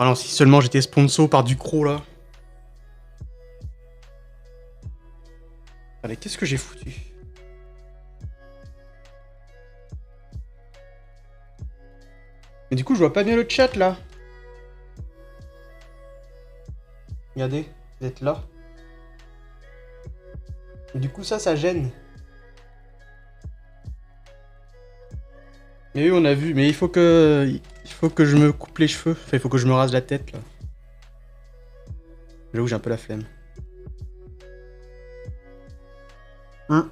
Ah non, si seulement j'étais sponsor par Ducrot là. Allez, qu'est-ce que j'ai foutu? Mais du coup, je vois pas bien le chat là. Regardez, vous êtes là. Et du coup, ça gêne. Mais oui, on a vu, mais il faut que je me coupe les cheveux. Enfin, il faut que je me rase la tête là. J'avoue, j'ai un peu la flemme. Putain,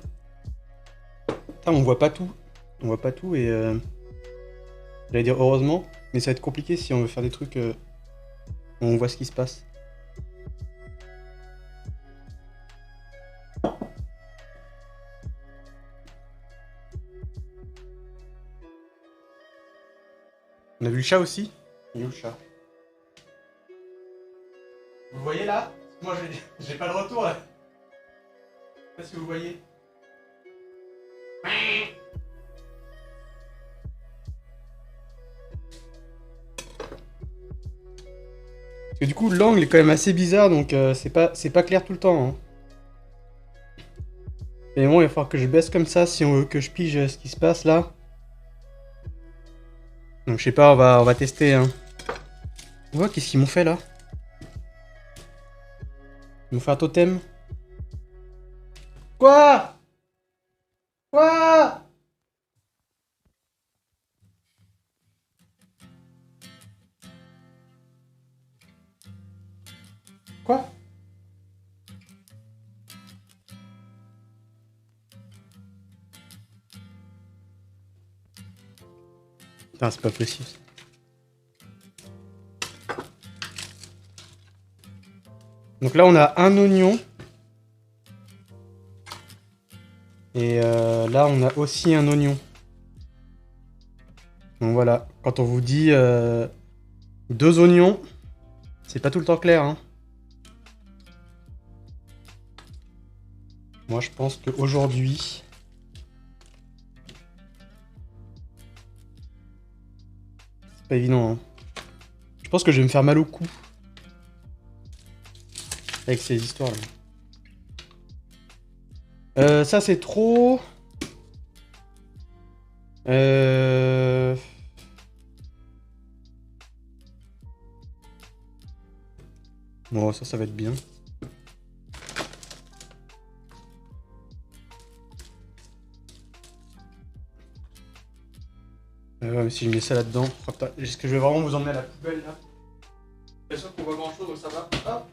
on voit pas tout. On voit pas tout et j'allais dire heureusement, mais ça va être compliqué si on veut faire des trucs où on voit ce qui se passe. On a vu le chat aussi? Il est où le chat? Vous voyez là? Moi j'ai pas de retour là. Je sais pas si vous voyez. Parce que du coup l'angle est quand même assez bizarre donc c'est pas clair tout le temps. Hein. Et bon, il va falloir que je baisse comme ça si on veut que je pige ce qui se passe là. Donc je sais pas, on va tester. Hein. On voit qu'est-ce qu'ils m'ont fait là? Ils m'ont fait un totem. Quoi? Quoi? Quoi? Putain, c'est pas possible. Donc là, on a un oignon. Et là, on a aussi un oignon. Donc voilà, quand on vous dit 2 oignons, c'est pas tout le temps clair. Hein. Moi, je pense qu'aujourd'hui... C'est pas évident. Hein. Je pense que je vais me faire mal au cou. Avec ces histoires là. Ça, c'est trop... Bon, ça va être bien. Ouais, si je mets ça là-dedans... Oh, est-ce que je vais vraiment vous emmener à la poubelle là? Bien sûr qu'on voit grand-chose, donc ça va. Hop.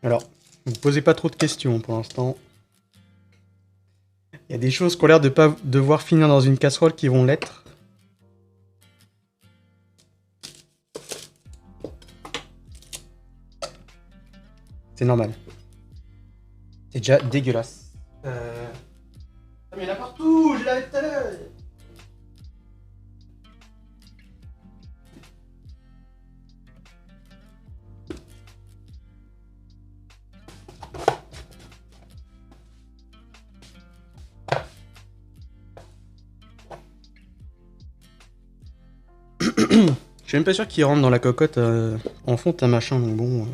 Alors, ne vous posez pas trop de questions pour l'instant. Il y a des choses qui ont l'air de pas devoir finir dans une casserole qui vont l'être. C'est normal. C'est déjà dégueulasse. Ah mais il y en a partout, je l'avais tout à l'heure. Je suis même pas sûr qu'il rentre dans la cocotte en fond, un machin, donc bon.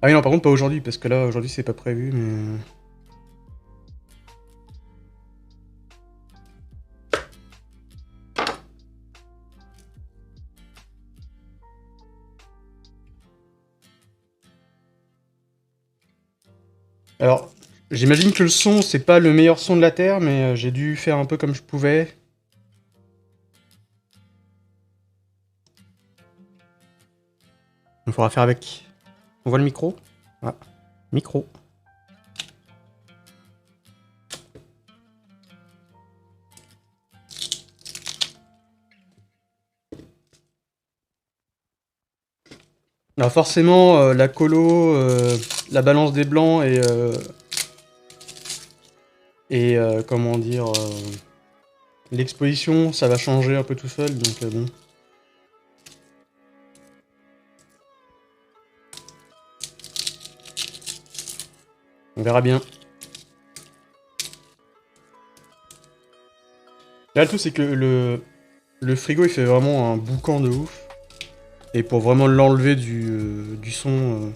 Ah oui, non, par contre, pas aujourd'hui, parce que là, aujourd'hui, c'est pas prévu, mais. Alors, j'imagine que le son, c'est pas le meilleur son de la Terre, mais j'ai dû faire un peu comme je pouvais. Il faudra faire avec. On voit le micro? Ah, micro. Alors forcément, la colo, la balance des blancs et comment dire, L'exposition, ça va changer un peu tout seul, donc bon. On verra bien. Là, le truc, c'est que le frigo, il fait vraiment un boucan de ouf. Et pour vraiment l'enlever du son,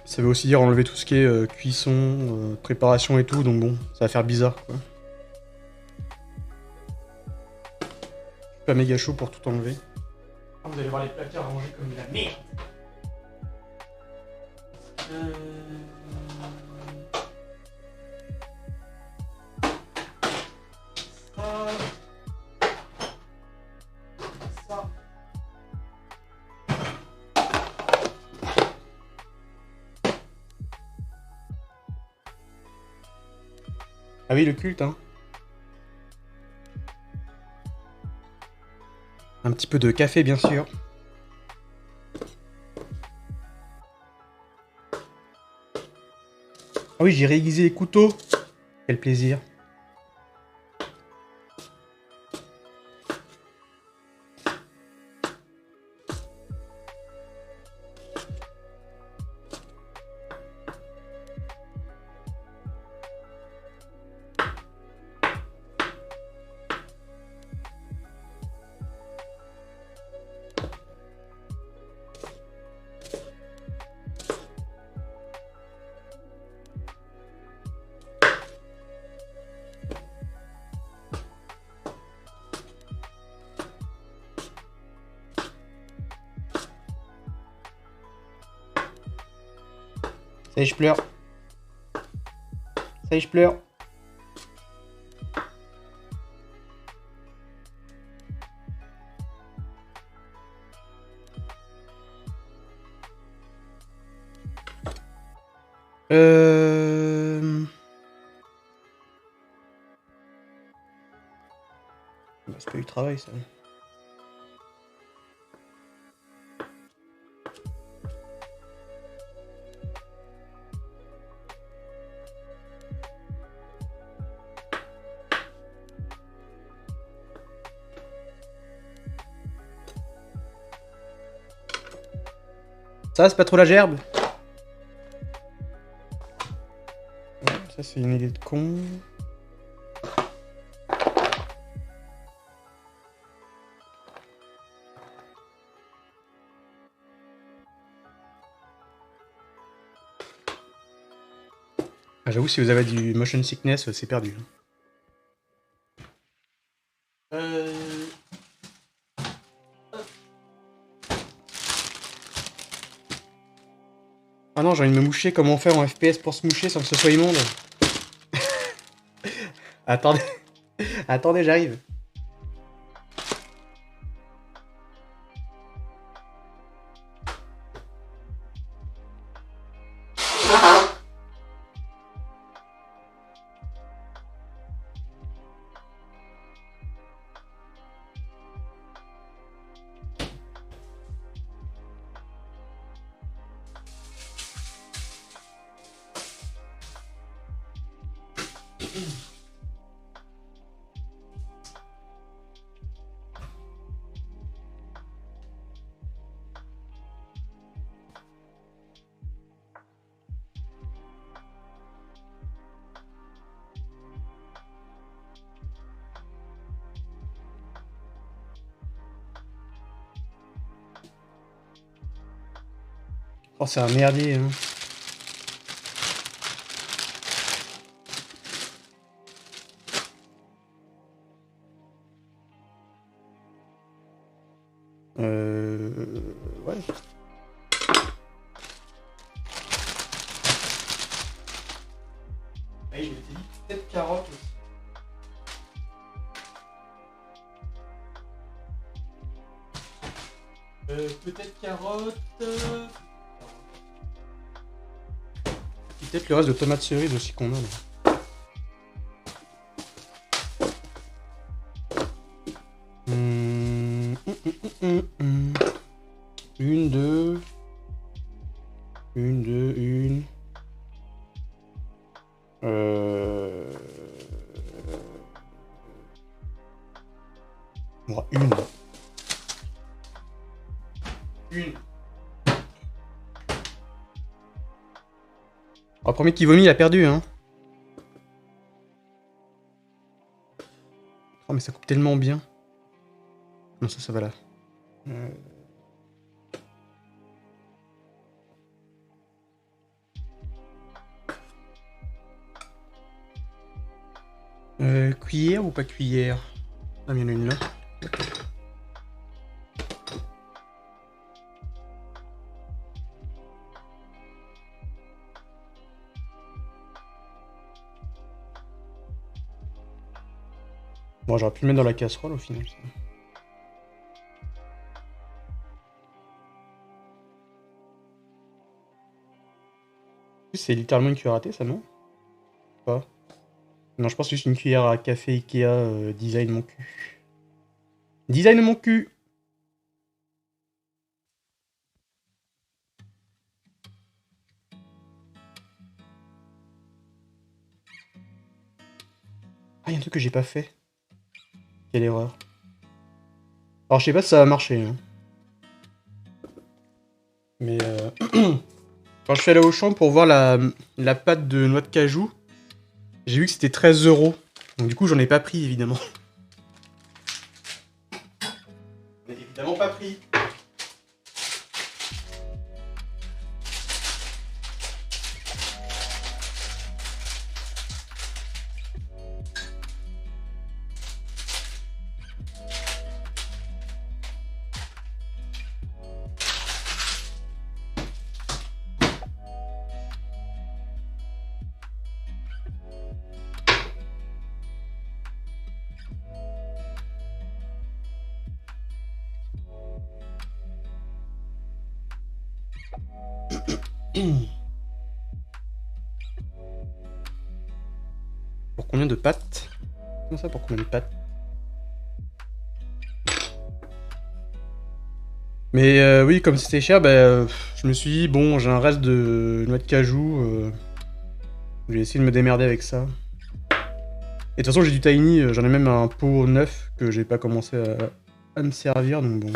ça veut aussi dire enlever tout ce qui est cuisson, préparation et tout, donc bon, ça va faire bizarre, quoi. Je suis pas méga chaud pour tout enlever. Ah, vous allez voir les placards rangés comme de la merde. Ça. Ah oui, le culte, hein. Un petit peu de café, bien sûr. Ah oui, j'ai réaiguisé les couteaux. Quel plaisir. Ça y est, je pleure. Ça y est, je pleure. Bah, c'est pas du travail, ça. Ça, c'est pas trop la gerbe? Ouais, ça, c'est une idée de con. Ah, j'avoue, si vous avez du motion sickness, c'est perdu. Ah non, j'ai envie de me moucher. Comment faire en FPS pour se moucher sans que ce soit immonde? Attendez, attendez, j'arrive. Oh, c'est un merdier, hein. Ouais. Ah, il était dit peut-être carotte aussi. Peut-être carotte. Et peut-être le reste de tomates cerises aussi qu'on a là. Une, deux. Une, deux, une. Bon, une. Une. Oh, premier qui vomit, il a perdu, hein. Oh, mais ça coupe tellement bien. Non, ça va là. Cuillère ou pas cuillère? Ah, mais il y en a une là. Bon, j'aurais pu le mettre dans la casserole au final. Ça. C'est littéralement une cuillère à thé, ça, non? Pas. Non, je pense que c'est juste une cuillère à café Ikea design mon cul. Design mon cul! Ah, il y a un truc que j'ai pas fait. Quelle erreur. Alors, je sais pas si ça va marcher, hein. Mais quand je suis allé au champ pour voir la pâte de noix de cajou, j'ai vu que c'était 13 €. Donc du coup, j'en ai pas pris, évidemment. J'en ai évidemment pas pris. Pour combien de pâtes? Comment ça, pour combien de pâtes? Mais oui, comme c'était cher, bah, je me suis dit, bon, j'ai un reste de noix de cajou. Je vais essayer de me démerder avec ça. Et de toute façon, j'ai du tiny, j'en ai même un pot neuf que j'ai pas commencé à me servir, donc bon.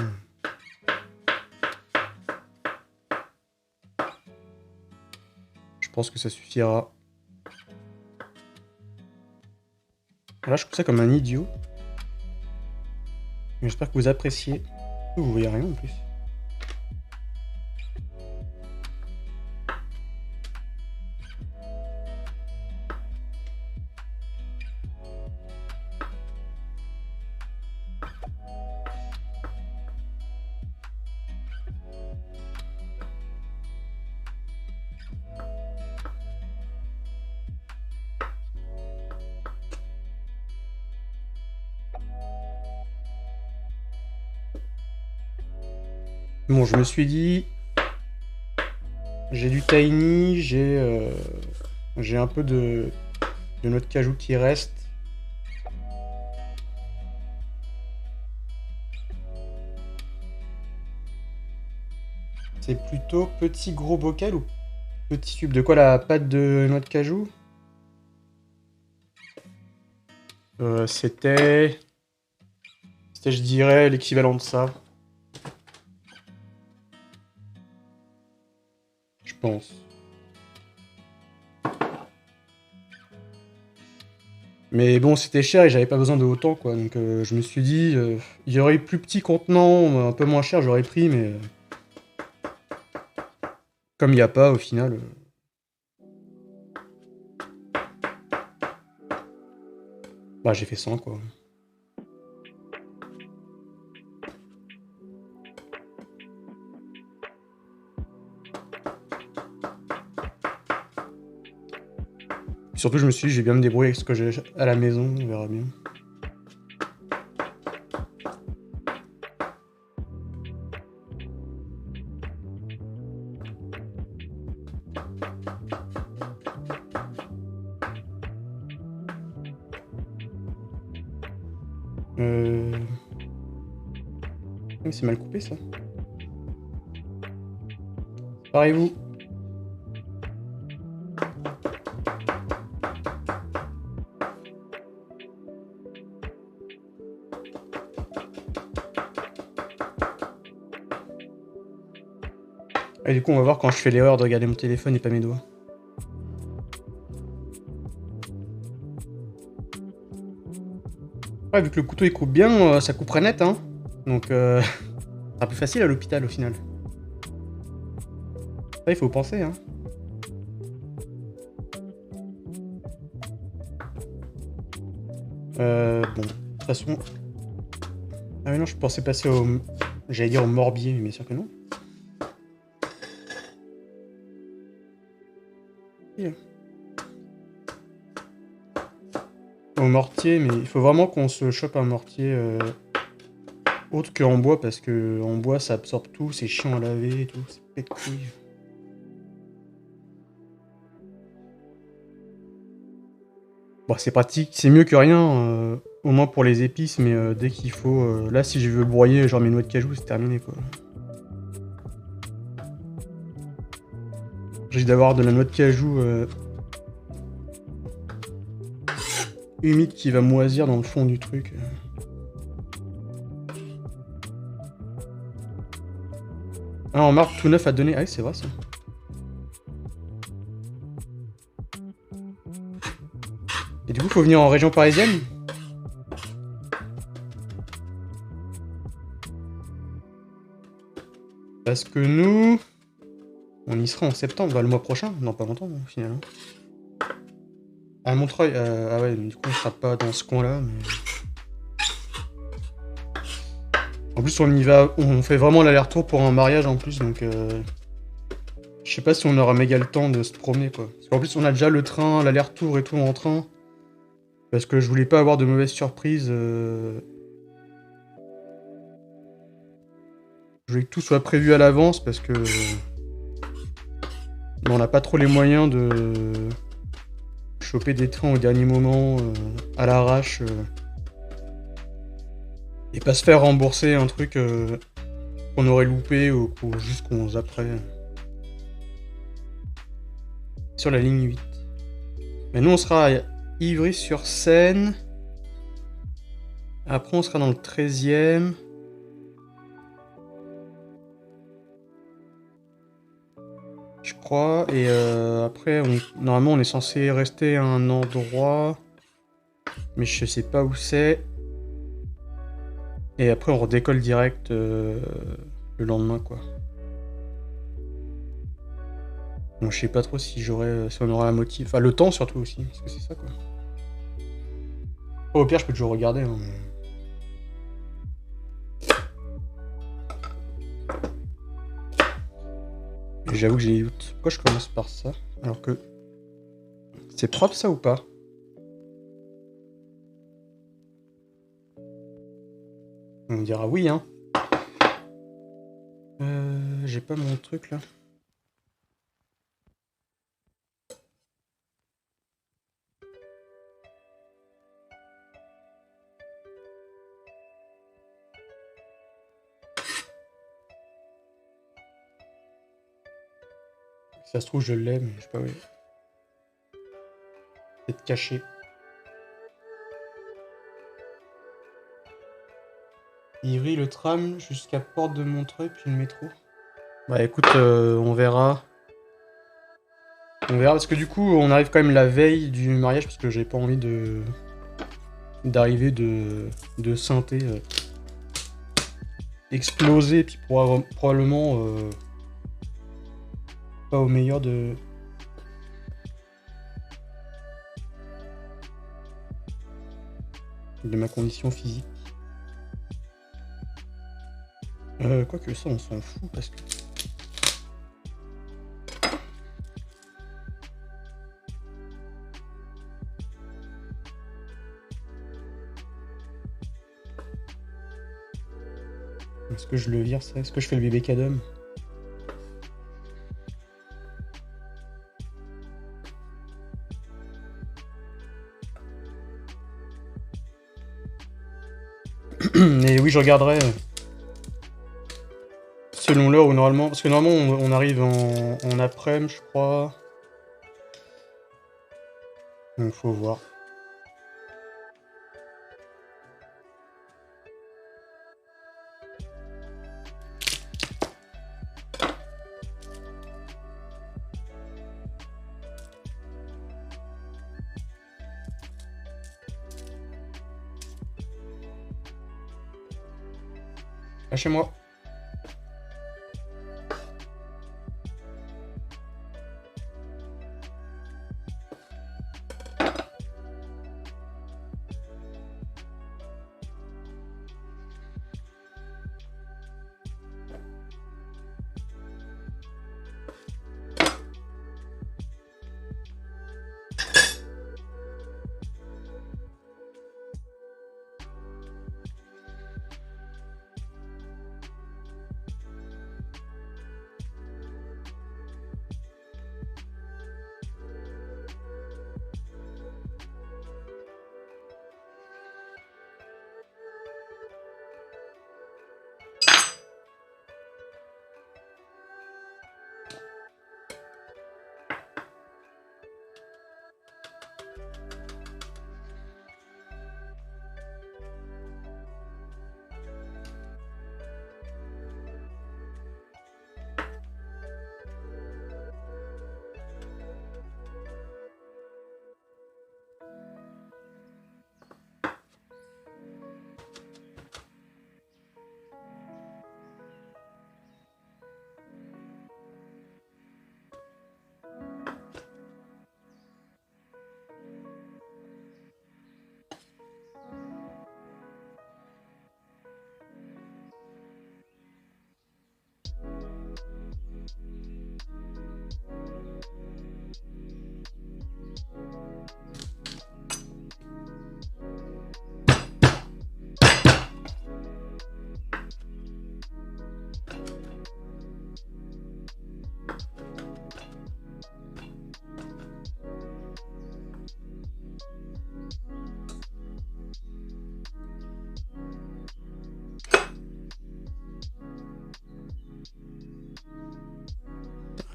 Je pense que ça suffira. Là, je trouve ça comme un idiot. J'espère que vous appréciez. Vous voyez rien en plus. Bon, je me suis dit, j'ai du tiny, j'ai un peu de noix de cajou qui reste. C'est plutôt petit gros bocal ou petit tube? De quoi, la pâte de noix de cajou? C'était, je dirais, l'équivalent de ça. Je pense. Mais bon, c'était cher et j'avais pas besoin de autant, quoi. Donc je me suis dit, il y aurait eu plus petit contenant, un peu moins cher, j'aurais pris, mais comme il n'y a pas, au final. Bah, j'ai fait 100, quoi. Surtout, je me suis dit, je vais bien me débrouiller avec ce que j'ai à la maison, on verra bien. Oui, c'est mal coupé, ça. Parez-vous. Et du coup, on va voir quand je fais l'erreur de regarder mon téléphone et pas mes doigts. Ouais, vu que le couteau il coupe bien, ça couperait net, hein. Donc, ça sera plus facile à l'hôpital au final. Ça, il faut penser, hein. Bon, de toute façon... Ah mais non, je pensais passer au... J'allais dire au morbier, mais bien sûr que non. Au mortier, mais il faut vraiment qu'on se chope un mortier autre qu'en bois, parce que en bois ça absorbe tout, c'est chiant à laver et tout, c'est pète de couilles. Bon, c'est pratique, c'est mieux que rien, au moins pour les épices, mais dès qu'il faut... là, si je veux broyer genre mes noix de cajou, c'est terminé, quoi. J'ai d'avoir de la noix de cajou humide qui va moisir dans le fond du truc. Ah, en marbre tout neuf à donner. Ah oui, c'est vrai ça. Et du coup, faut venir en région parisienne? Parce que nous... On y sera en septembre, bah, le mois prochain. Non, pas longtemps, au final. À Montreuil, ah ouais, du coup, on sera pas dans ce coin-là, mais... En plus, on y va... On fait vraiment l'aller-retour pour un mariage, en plus, donc... Je sais pas si on aura méga le temps de se promener, quoi. Parce qu'en plus, on a déjà le train, l'aller-retour et tout en train. Parce que je voulais pas avoir de mauvaises surprises. Je voulais que tout soit prévu à l'avance, parce que... on n'a pas trop les moyens de... choper des trains au dernier moment, à l'arrache. Et pas se faire rembourser un truc qu'on aurait loupé ou juste qu'on zapperait. Sur la ligne 8. Mais nous, on sera à Ivry-sur-Seine. Après, on sera dans le 13e. Je crois. Et après, normalement, on est censé rester à un endroit. Mais je sais pas où c'est. Et après, on redécolle direct le lendemain, quoi. Bon, je sais pas trop si si on aura la motive. Enfin, le temps surtout aussi, parce que c'est ça, quoi. Oh, au pire, je peux toujours regarder, hein, mais... J'avoue que j'ai des doutes. Pourquoi je commence par ça? Alors que... C'est propre, ça, ou pas? On me dira oui, hein. J'ai pas mon truc, là. Si ça se trouve, je l'ai, mais je sais pas où. Peut-être caché. Ivry, le tram jusqu'à Porte de Montreuil, puis le métro. Bah écoute, on verra. On verra, parce que du coup, on arrive quand même la veille du mariage, parce que j'ai pas envie d'arriver de synthé explosé, puis probablement pas au meilleur de ma condition physique. Quoique ça, on s'en fout, parce que... Est-ce que je le vire, ça? Est-ce que je fais le bébé cadom? Et oui, je regarderai selon l'heure où normalement... Parce que normalement, on arrive en après-midi, je crois. Donc, faut voir. Lâchez-moi.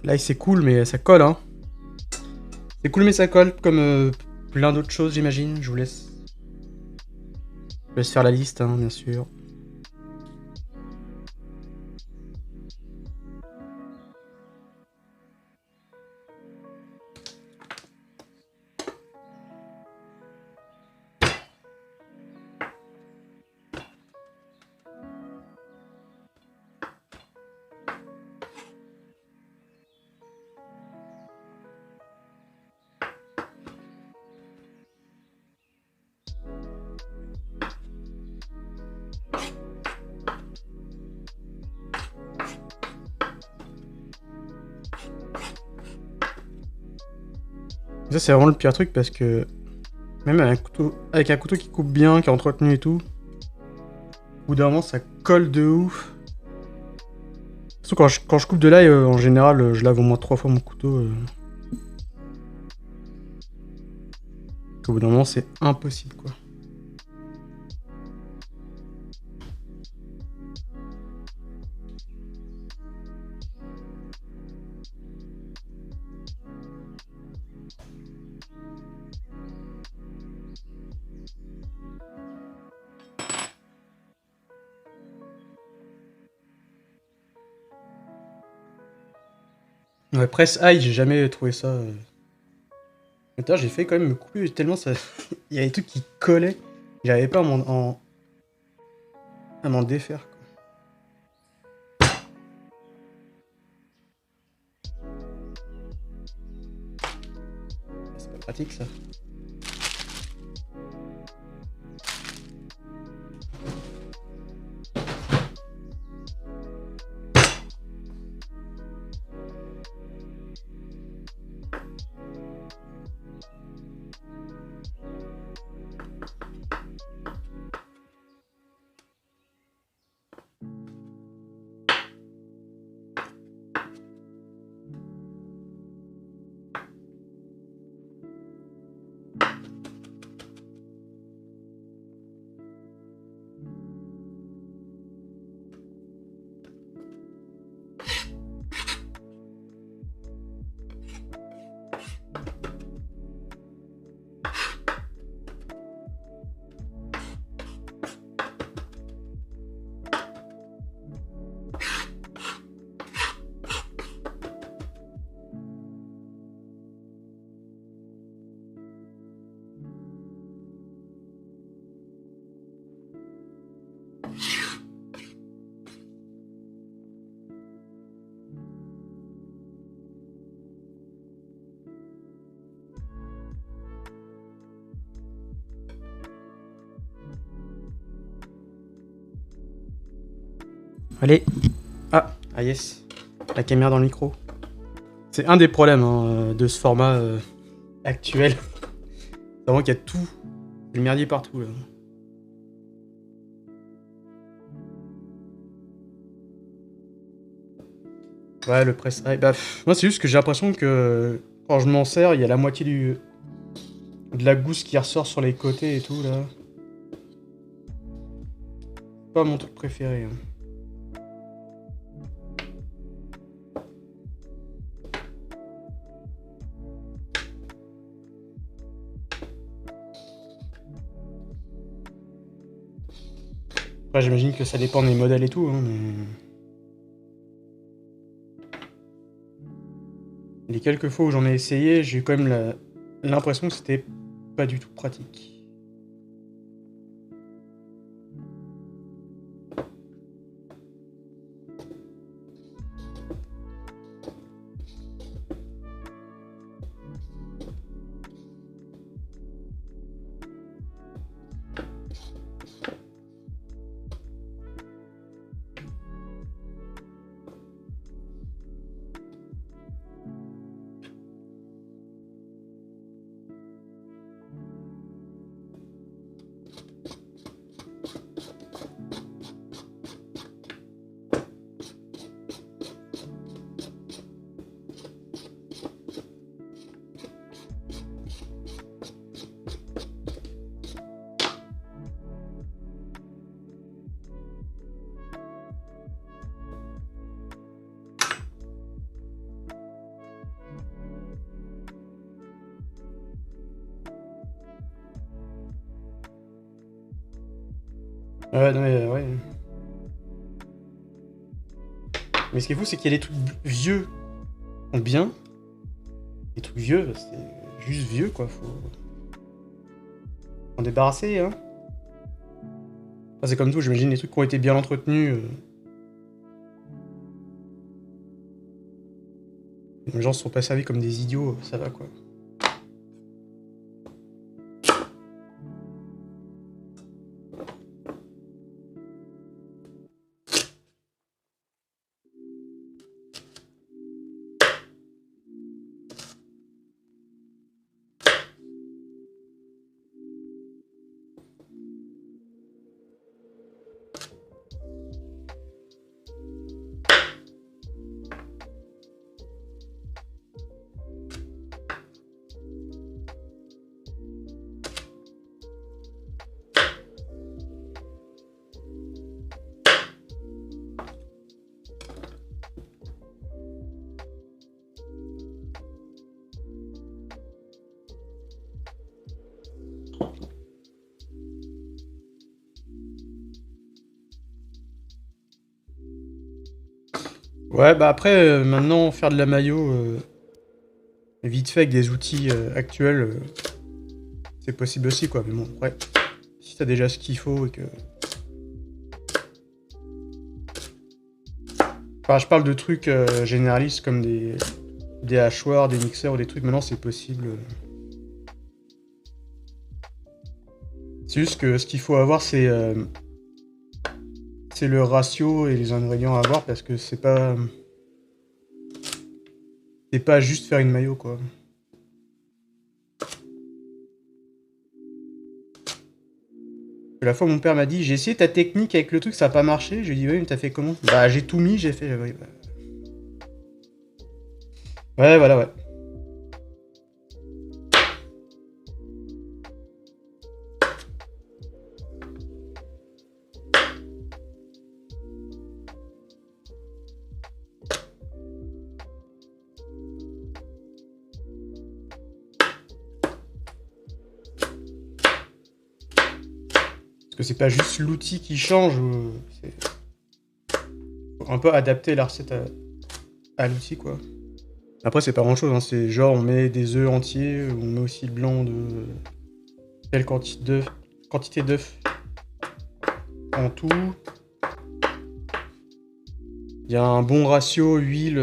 Là, c'est cool, mais ça colle, hein. C'est cool, mais ça colle, comme plein d'autres choses, j'imagine. Je vous laisse faire la liste, hein, bien sûr. Ça, c'est vraiment le pire truc parce que même avec un couteau qui coupe bien, qui est entretenu et tout, au bout d'un moment, ça colle de ouf. Surtout quand je coupe de l'ail, en général, je lave au moins 3 fois mon couteau. Au bout d'un moment, c'est impossible, quoi. Ouais, presse ail, j'ai jamais trouvé ça. Putain, j'ai fait quand même me couper tellement ça. Il y a des trucs qui collaient. J'arrivais pas à m'en défaire, quoi. C'est pas pratique, ça. Allez. Ah yes. La caméra dans le micro. C'est un des problèmes hein, de ce format actuel. C'est vraiment qu'il y a tout. Le merdier partout là. Ouais, le press. Ouais, bah, moi, c'est juste que j'ai l'impression que quand je m'en sers, il y a la moitié de la gousse qui ressort sur les côtés et tout là. Pas mon truc préféré. Hein. Après, j'imagine que ça dépend des modèles et tout, hein, mais... Les quelques fois où j'en ai essayé, j'ai eu quand même l'impression que c'était pas du tout pratique. Ouais, non, mais ouais. Mais ce qui est fou, c'est qu'il y a des trucs vieux qui sont bien. Les trucs vieux, c'est juste vieux, quoi. Faut s'en débarrasser, hein. Enfin, c'est comme tout, j'imagine les trucs qui ont été bien entretenus. Les gens se sont pas servis comme des idiots, ça va, quoi. Ouais, bah après, maintenant, faire de la maillot vite fait avec des outils actuels, c'est possible aussi, quoi. Mais bon, après, si t'as déjà ce qu'il faut et que... Enfin, je parle de trucs généralistes comme des hachoirs, des mixeurs ou des trucs, maintenant c'est possible. C'est juste que ce qu'il faut avoir, c'est le ratio et les ingrédients à avoir parce que c'est pas juste faire une maillot, quoi. La fois, mon père m'a dit, j'ai essayé ta technique avec le truc, ça a pas marché. Je lui ai dit, oui, mais t'as fait comment? Bah, j'ai tout mis, j'ai fait... Ouais, bah... ouais, voilà, ouais. Parce que c'est pas juste l'outil qui change, faut un peu adapter la recette à l'outil, quoi. Après, c'est pas grand chose, hein. C'est genre on met des œufs entiers, on met aussi le blanc de telle quantité d'œufs en tout. Il y a un bon ratio huile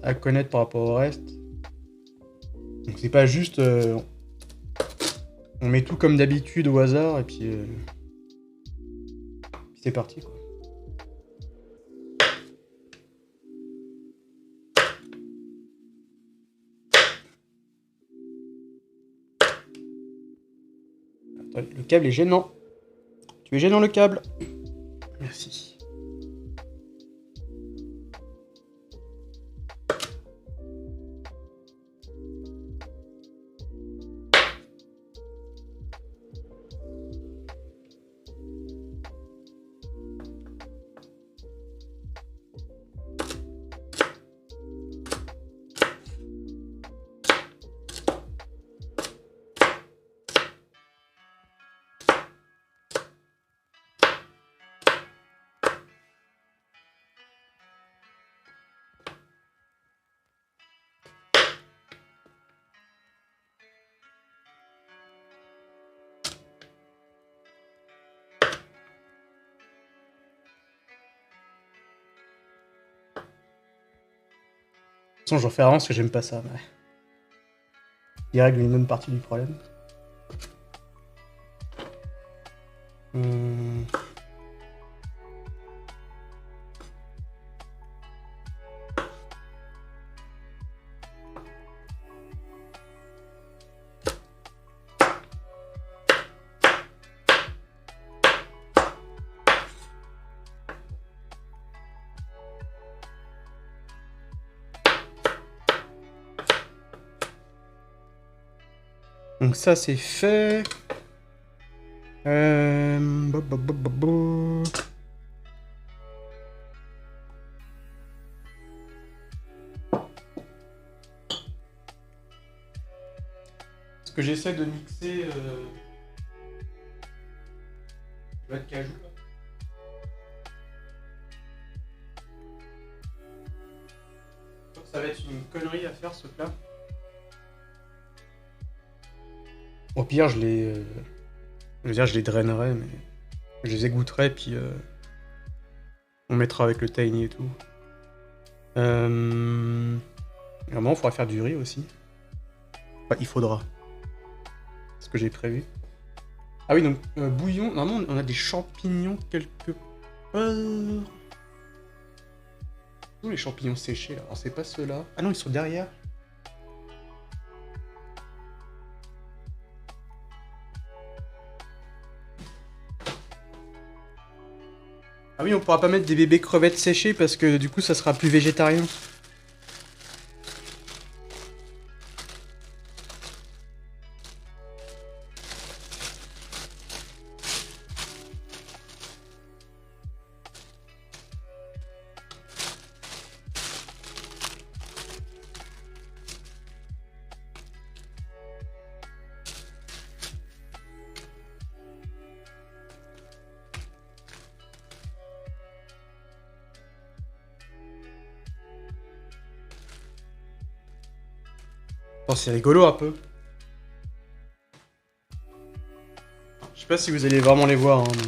à connaître par rapport au reste. Donc c'est pas juste on met tout comme d'habitude au hasard et puis c'est parti, quoi. Ouais, le câble est gênant. Tu es gênant le câble. Merci. De toute façon, j'en fais avant parce que j'aime pas ça. Mais... il règle une bonne partie du problème. Donc ça c'est fait. Bo, bo, bo, bo, bo. Est-ce que j'essaie de mixer le de cajou là. Je pense que ça va être une connerie à faire ce plat. Au pire, je veux dire, je les drainerai, mais je les égouttrai, puis on mettra avec le tahini et tout. Vraiment, il faudra faire du riz aussi. Enfin, il faudra. C'est ce que j'ai prévu. Ah oui, donc bouillon. Normalement, on a des champignons quelque part. Où les champignons séchés là? Alors, c'est pas ceux-là. Ah non, ils sont derrière. Ah oui, on pourra pas mettre des bébés crevettes séchées parce que du coup, ça sera plus végétarien. Oh, c'est rigolo un peu. Je sais pas si vous allez vraiment les voir, hein, mais...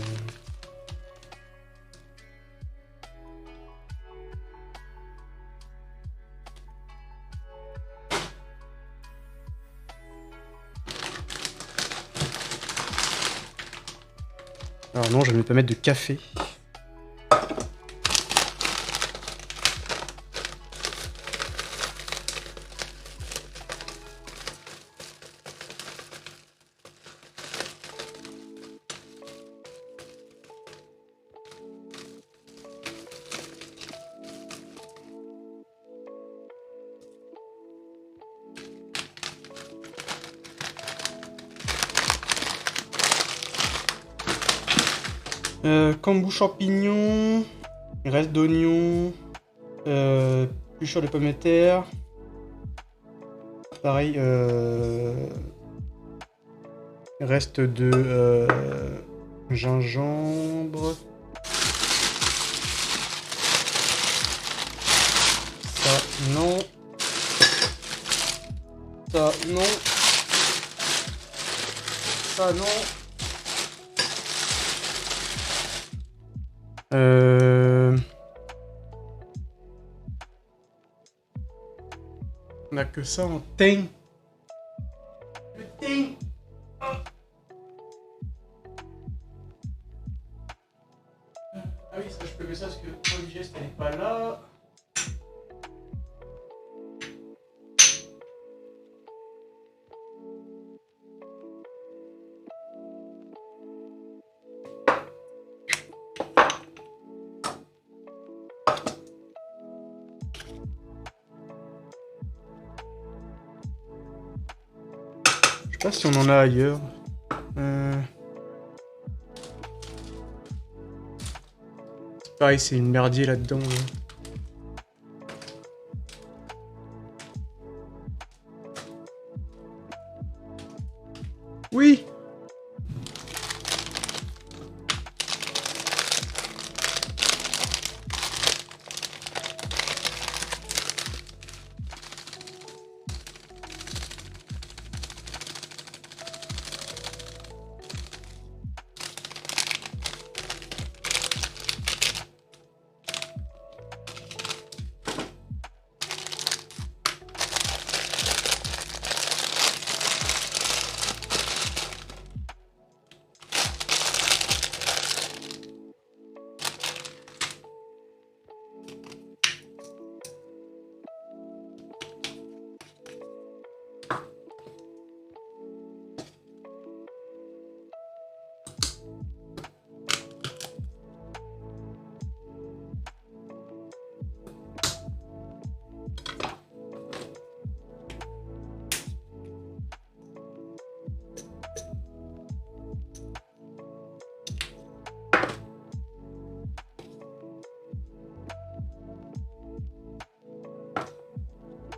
Alors non, je vais pas mettre de café. Kombu champignons, reste d'oignons, épluchure de pommes de terre. Pareil, reste de gingembre. Ça, non. Ça, non. Ça, non. On a que ça en thym. Le thym. Oh. Ah oui, ça je peux mettre ça parce que Polygeste elle est pas là. sais pas si on en a ailleurs. Pareil, c'est une merdier là-dedans. Là. Oui!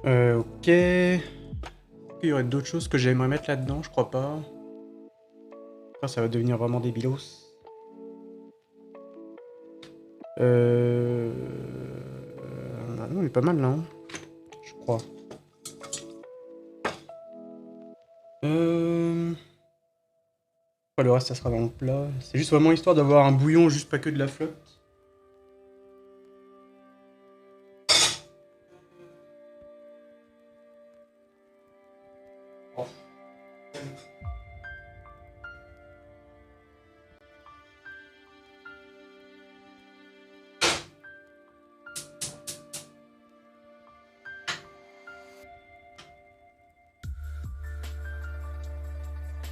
Ok. Il y aurait d'autres choses que j'aimerais mettre là-dedans, je crois pas. Enfin, ça va devenir vraiment débilos. Non, il est pas mal là, hein, je crois. Le reste, ça sera dans le plat. C'est juste vraiment histoire d'avoir un bouillon, juste pas que de la flotte. Oh.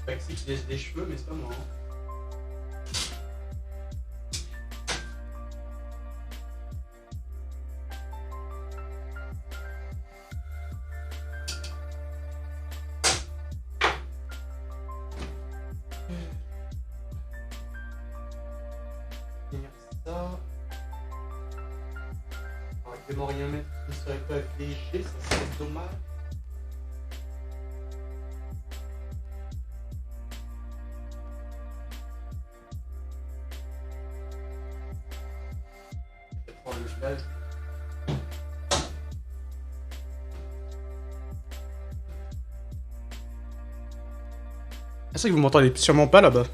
Maxi qui laisse des cheveux, mais c'est pas moi. Hein. Ça. On va vraiment rien mettre qui ne serait pas léger, ça serait dommage. Ah, c'est vrai que vous m'entendez sûrement pas là-bas.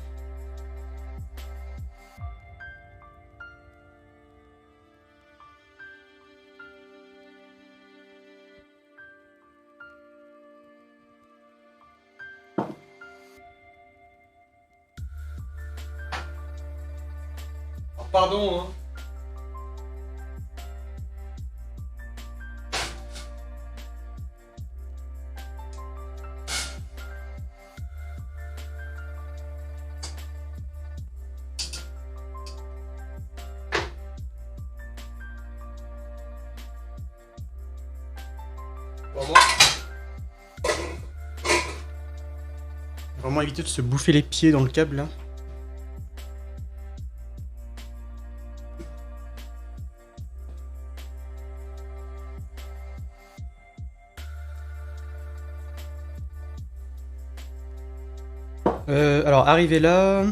Oh, pardon, hein. Vraiment éviter de se bouffer les pieds dans le câble là. Alors arrivé là.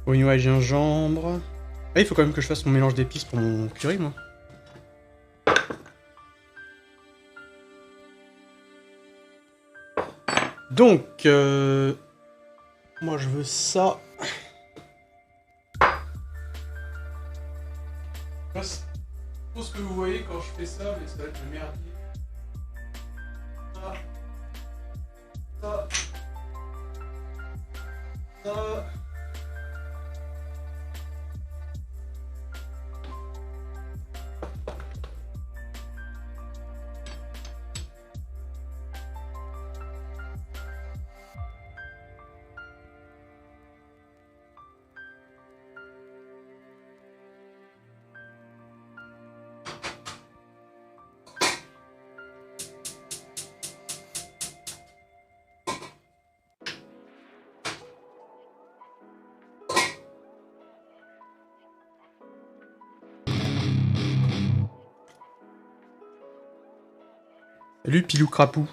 Oignon et gingembre. Ah, il faut quand même que je fasse mon mélange d'épices pour mon curry moi. Donc, moi je veux ça. Tout ce que vous voyez quand je fais ça, mais ça va être le merdier. Ça. Ça. Ça. Salut Pilou Crapou.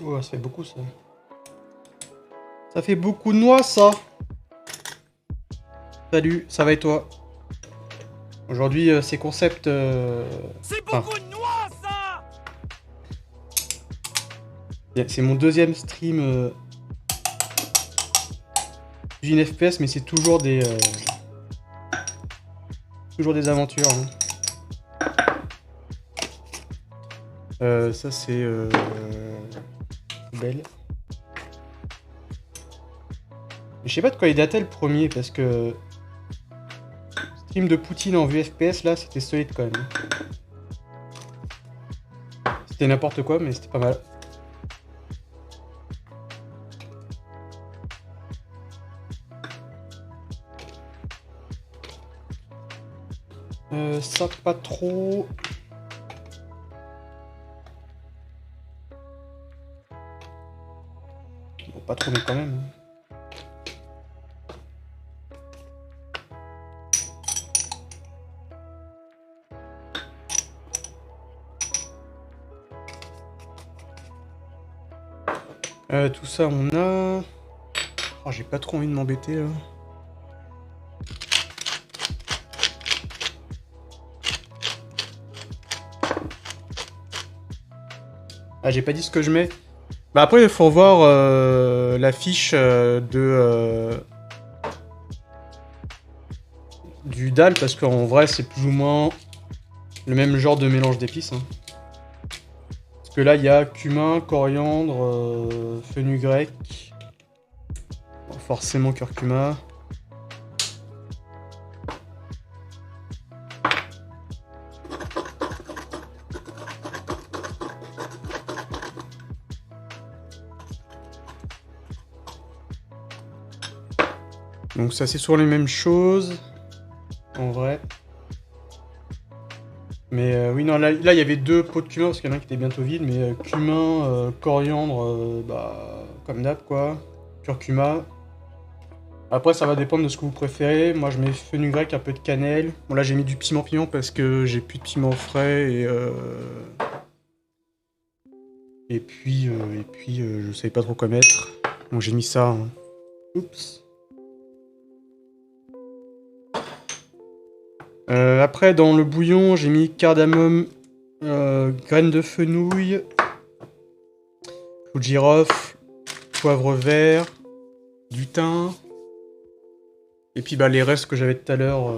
Oh, ça fait beaucoup ça. Ça fait beaucoup de noix ça. Salut, ça va et toi? Aujourd'hui, c'est concept... C'est beaucoup de noix, ça! C'est mon deuxième stream d'une FPS, mais c'est toujours des... toujours des aventures. Hein. Ça, c'est... belle. Mais je sais pas de quoi il datait le premier, parce que... Stream de Poutine en vue FPS, là, c'était solide quand même. C'était n'importe quoi, mais c'était pas mal. Ça, pas trop... Bon, pas trop, mais quand même. Tout ça, on a... Oh, j'ai pas trop envie de m'embêter, là. Ah, j'ai pas dit ce que je mets. Bah après, il faut voir la fiche du dalle, parce qu'en vrai, c'est plus ou moins le même genre de mélange d'épices. Hein. Parce que là, il y a cumin, coriandre, fenugrec, bon, forcément curcuma. Donc ça, c'est sur les mêmes choses, en vrai. Mais oui, non, là, il y avait deux pots de cumin, parce qu'il y en a un qui était bientôt vide, mais cumin, coriandre, bah, comme d'hab, quoi. Curcuma. Après, ça va dépendre de ce que vous préférez. Moi, je mets fenugrec, un peu de cannelle. Bon, là, j'ai mis du piment piment parce que j'ai plus de piment frais et puis, je savais pas trop quoi mettre. Donc, j'ai mis ça. Hein. Oups. Après, dans le bouillon, j'ai mis cardamome, graines de fenouil, clou de girofle, poivre vert, du thym, et puis bah, les restes que j'avais tout à l'heure.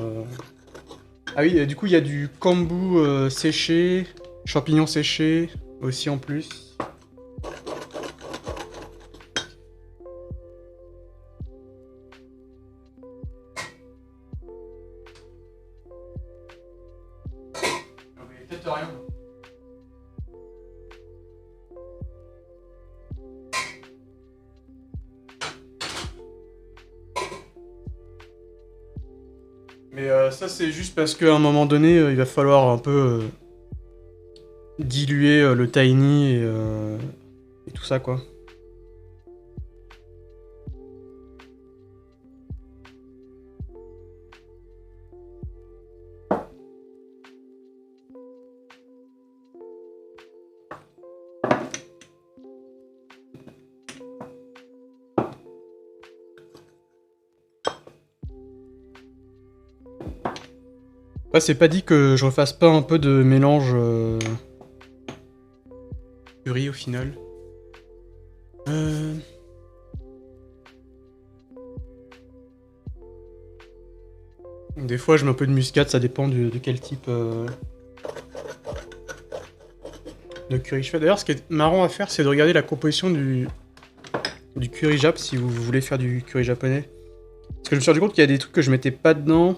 Ah oui, du coup, il y a du kombu séché, champignons séchés aussi en plus. Rien. Mais ça c'est juste parce qu'à un moment donné il va falloir un peu diluer le tiny et tout ça quoi. Après, c'est pas dit que je refasse pas un peu de mélange curry au final. Des fois, je mets un peu de muscade, ça dépend de quel type de curry je fais. D'ailleurs, ce qui est marrant à faire, c'est de regarder la composition du curry jap si vous voulez faire du curry japonais. Parce que je me suis rendu compte qu'il y a des trucs que je mettais pas dedans.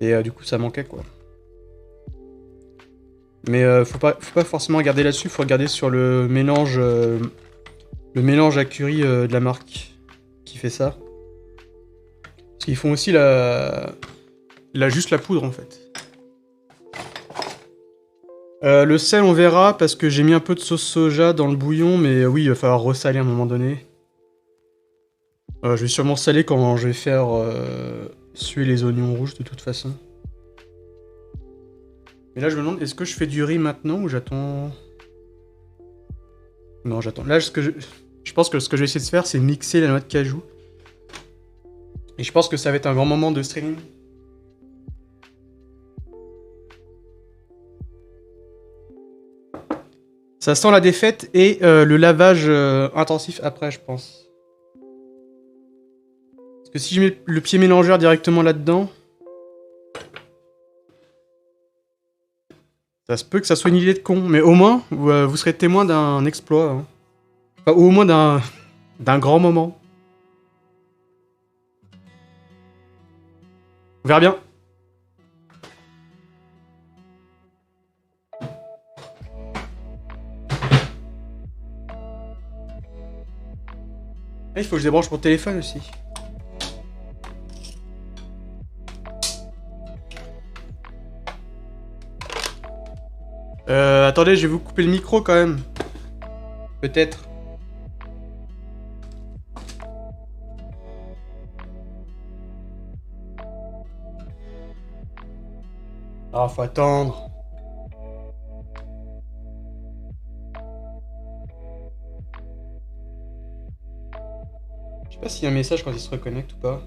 Et du coup, ça manquait quoi. Mais faut pas forcément regarder là-dessus, faut regarder sur le mélange à curry de la marque qui fait ça. Parce qu'ils font aussi juste la poudre en fait. Le sel, on verra parce que j'ai mis un peu de sauce soja dans le bouillon, mais oui, il va falloir ressaler à un moment donné. Je vais sûrement saler quand je vais faire suer les oignons rouges de toute façon. Mais là je me demande, est-ce que je fais du riz maintenant ou j'attends... Non, j'attends. Là, je pense que ce que je vais essayer de faire, c'est mixer la noix de cajou. Et je pense que ça va être un grand moment de streaming. Ça sent la défaite et le lavage intensif après, je pense. Parce que si je mets le pied mélangeur directement là-dedans... Ça se peut que ça soit une idée de con, mais au moins, vous serez témoin d'un exploit. Hein. Enfin, ou au moins d'un grand moment. On verra bien. Ah, il faut que je débranche mon téléphone aussi. Attendez, je vais vous couper le micro quand même. Peut-être. Ah, faut attendre. Je sais pas s'il y a un message quand il se reconnecte ou pas.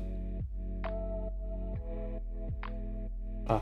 Ah.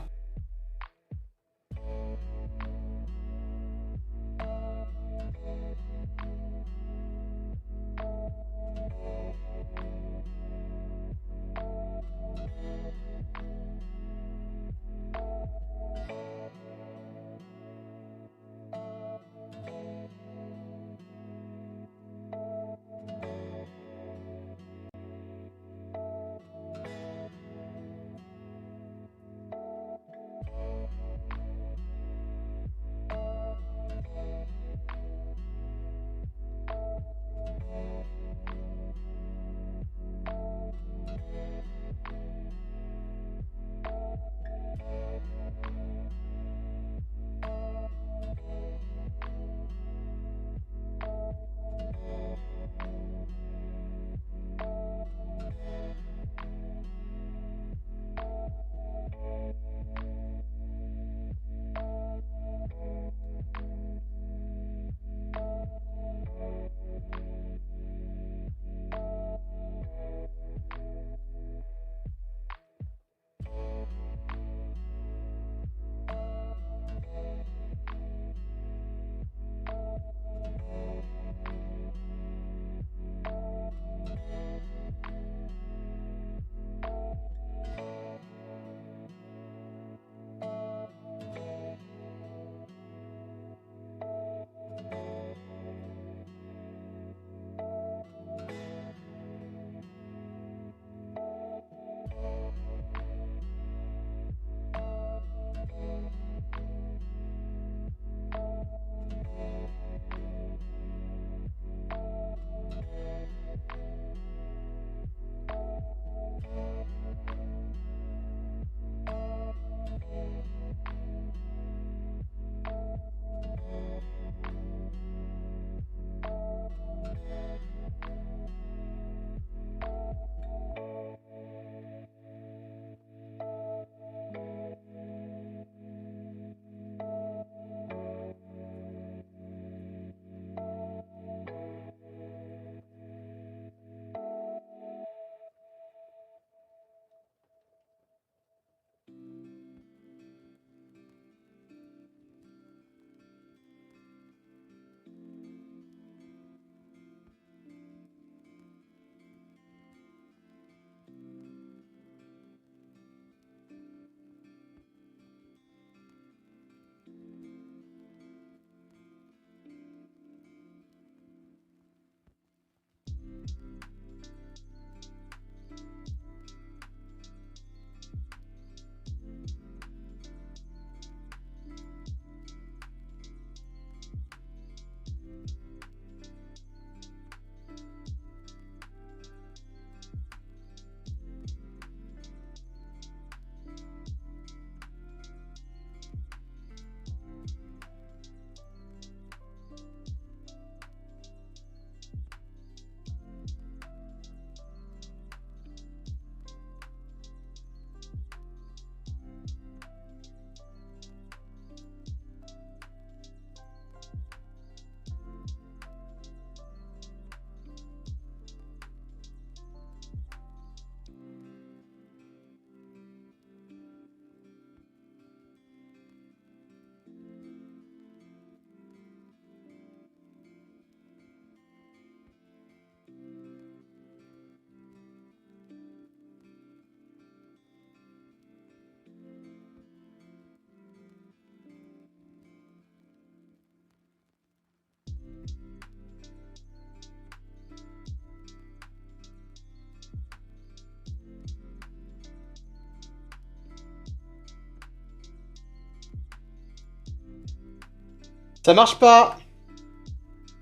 Ça marche pas.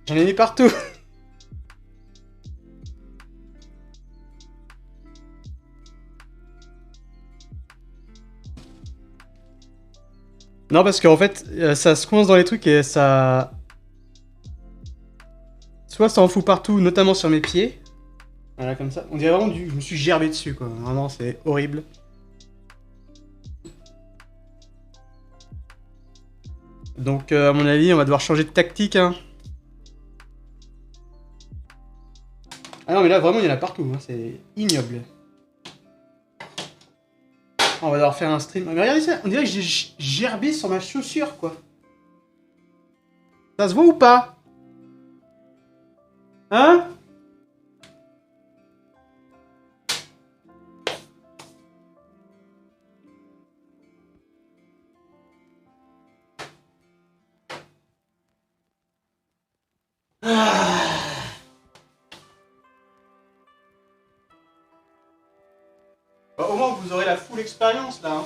J'en ai mis partout. Non, parce qu'en fait, ça se coince dans les trucs et ça... Soit ça en fout partout, notamment sur mes pieds. Voilà, comme ça. On dirait vraiment du... Je me suis gerbé dessus, quoi. Vraiment, c'est horrible. Donc, à mon avis, on va devoir changer de tactique, hein. Ah non, mais là, vraiment, il y en a partout, hein. C'est ignoble. On va devoir faire un stream. Mais regardez ça, on dirait que j'ai gerbé sur ma chaussure, quoi. Ça se voit ou pas? Hein? Bah, au moins, vous aurez la full expérience, là, hein.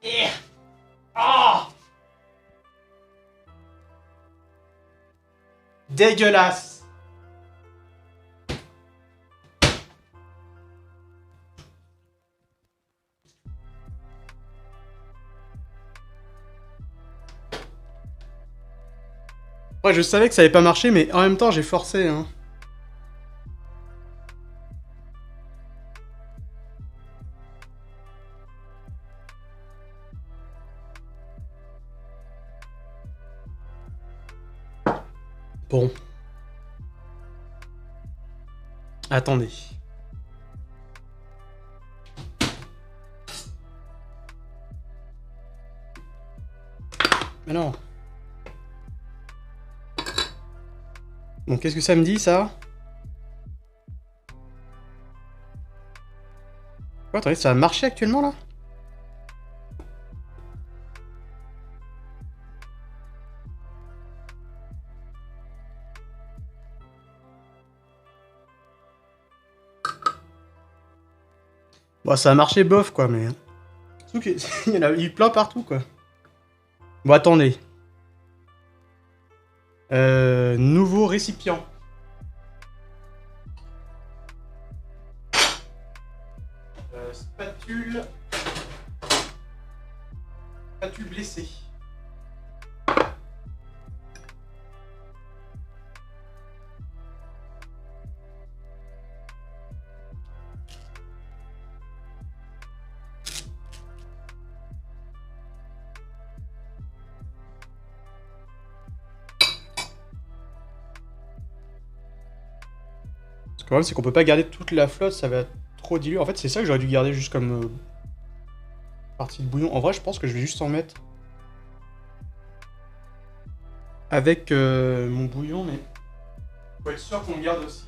Yeah. Ah, dégueulasse. Ouais, je savais que ça allait pas marcher, mais en même temps, j'ai forcé, hein. Bon. Attendez. Mais non. Bon, qu'est-ce que ça me dit, ça? Quoi, attendez, ça a marché actuellement, là? Bon, ça a marché bof, quoi, mais... Surtout qu'il y en a eu plein partout, quoi. Bon, attendez. Nouveau récipient. Spatule... Spatule blessée. Le problème, c'est qu'on peut pas garder toute la flotte, ça va trop diluer. En fait, c'est ça que j'aurais dû garder juste comme partie de bouillon. En vrai, je pense que je vais juste en mettre avec mon bouillon, mais faut être sûr qu'on garde aussi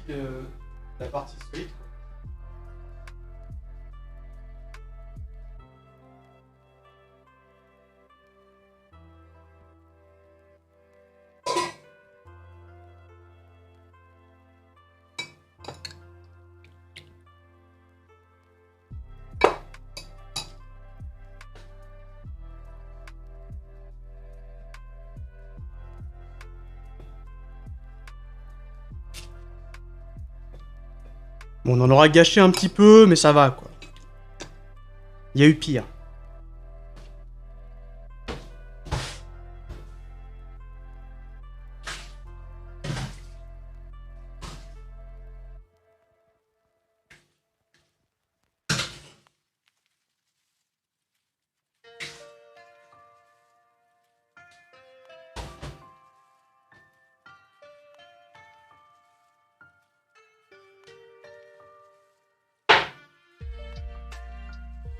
la partie solide. Bon, on en aura gâché un petit peu, mais ça va, quoi. Il y a eu pire.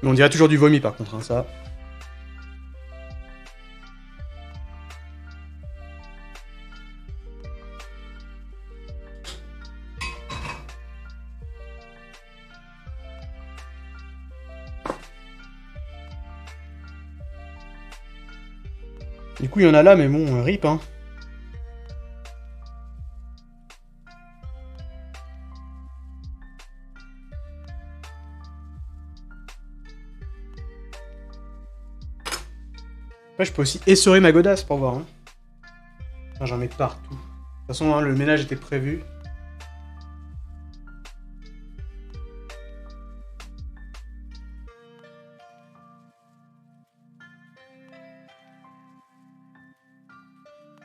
Mais on dirait toujours du vomi, par contre, hein, ça. Du coup, il y en a là, mais bon, rip, hein. Après, je peux aussi essorer ma godasse pour voir. Hein. Enfin, j'en mets partout. De toute façon, hein, le ménage était prévu.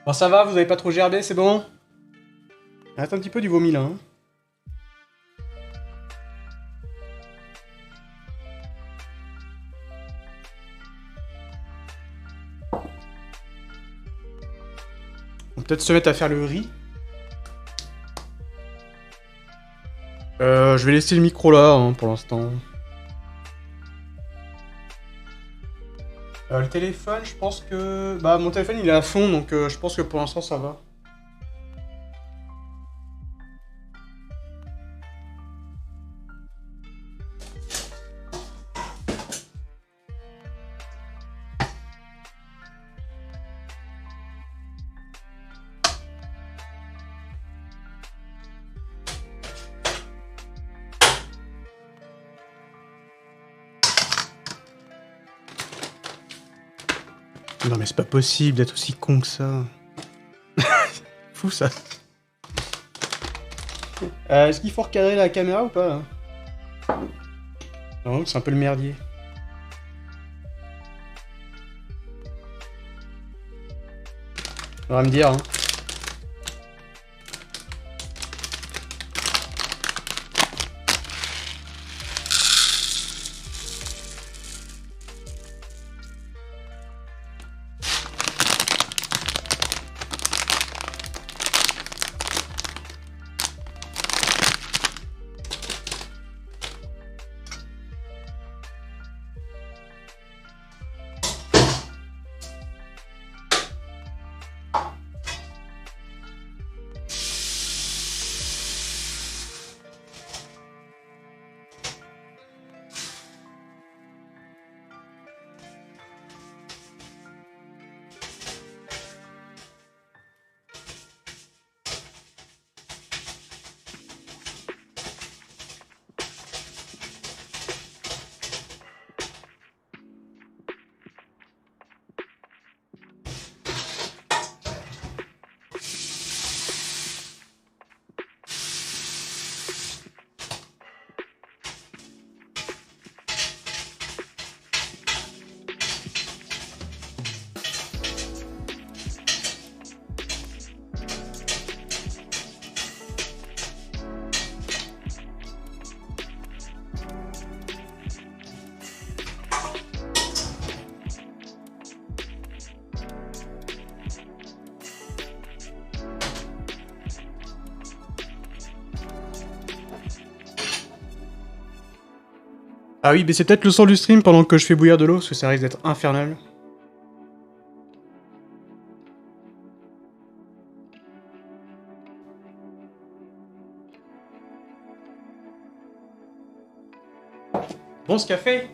Bon, ça va, vous avez pas trop gerbé, c'est bon? Il reste un petit peu du vomi là. Hein. On peut peut-être se mettre à faire le riz. Je vais laisser le micro là hein, pour l'instant. Le téléphone, je pense que... Bah, mon téléphone il est à fond, donc je pense que pour l'instant ça va. Non mais c'est pas possible d'être aussi con que ça. Fou ça. Est-ce qu'il faut recadrer la caméra ou pas? Non, c'est un peu le merdier. On va me dire. Hein. Ah oui, mais c'est peut-être le son du stream pendant que je fais bouillir de l'eau, parce que ça risque d'être infernal. Bon, ce café.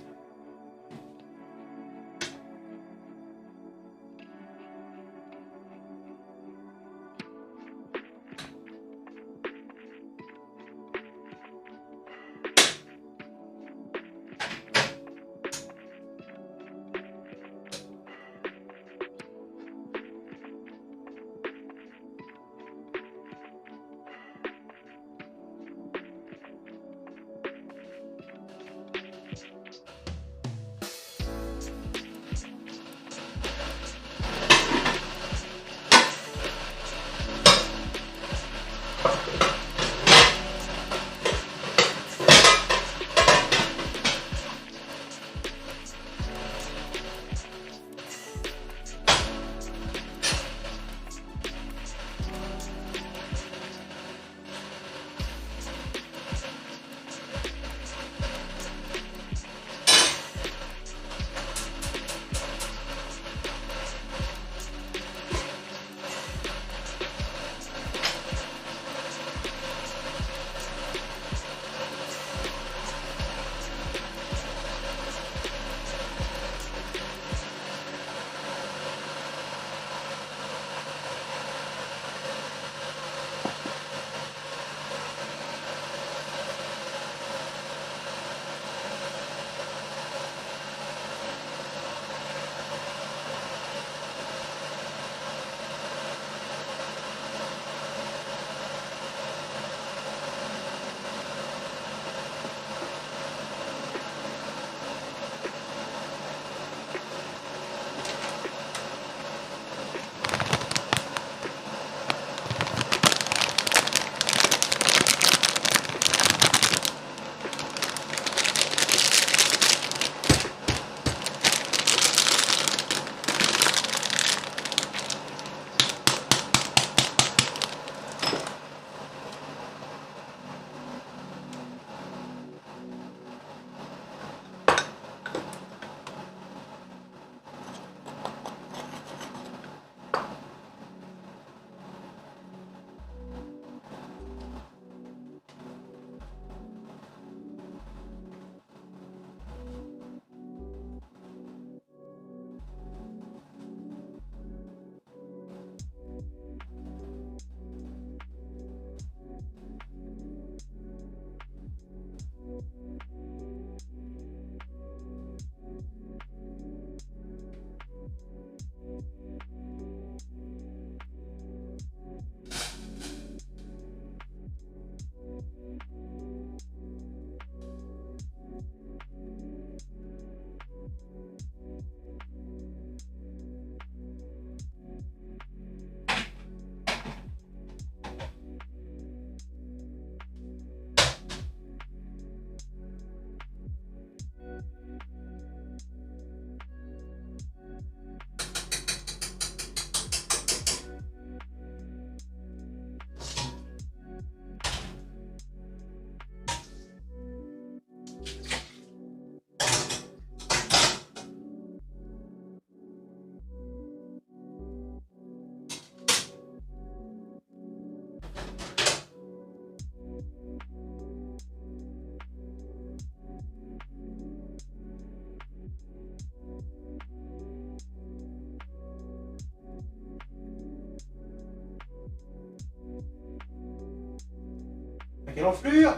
Quelle enflure!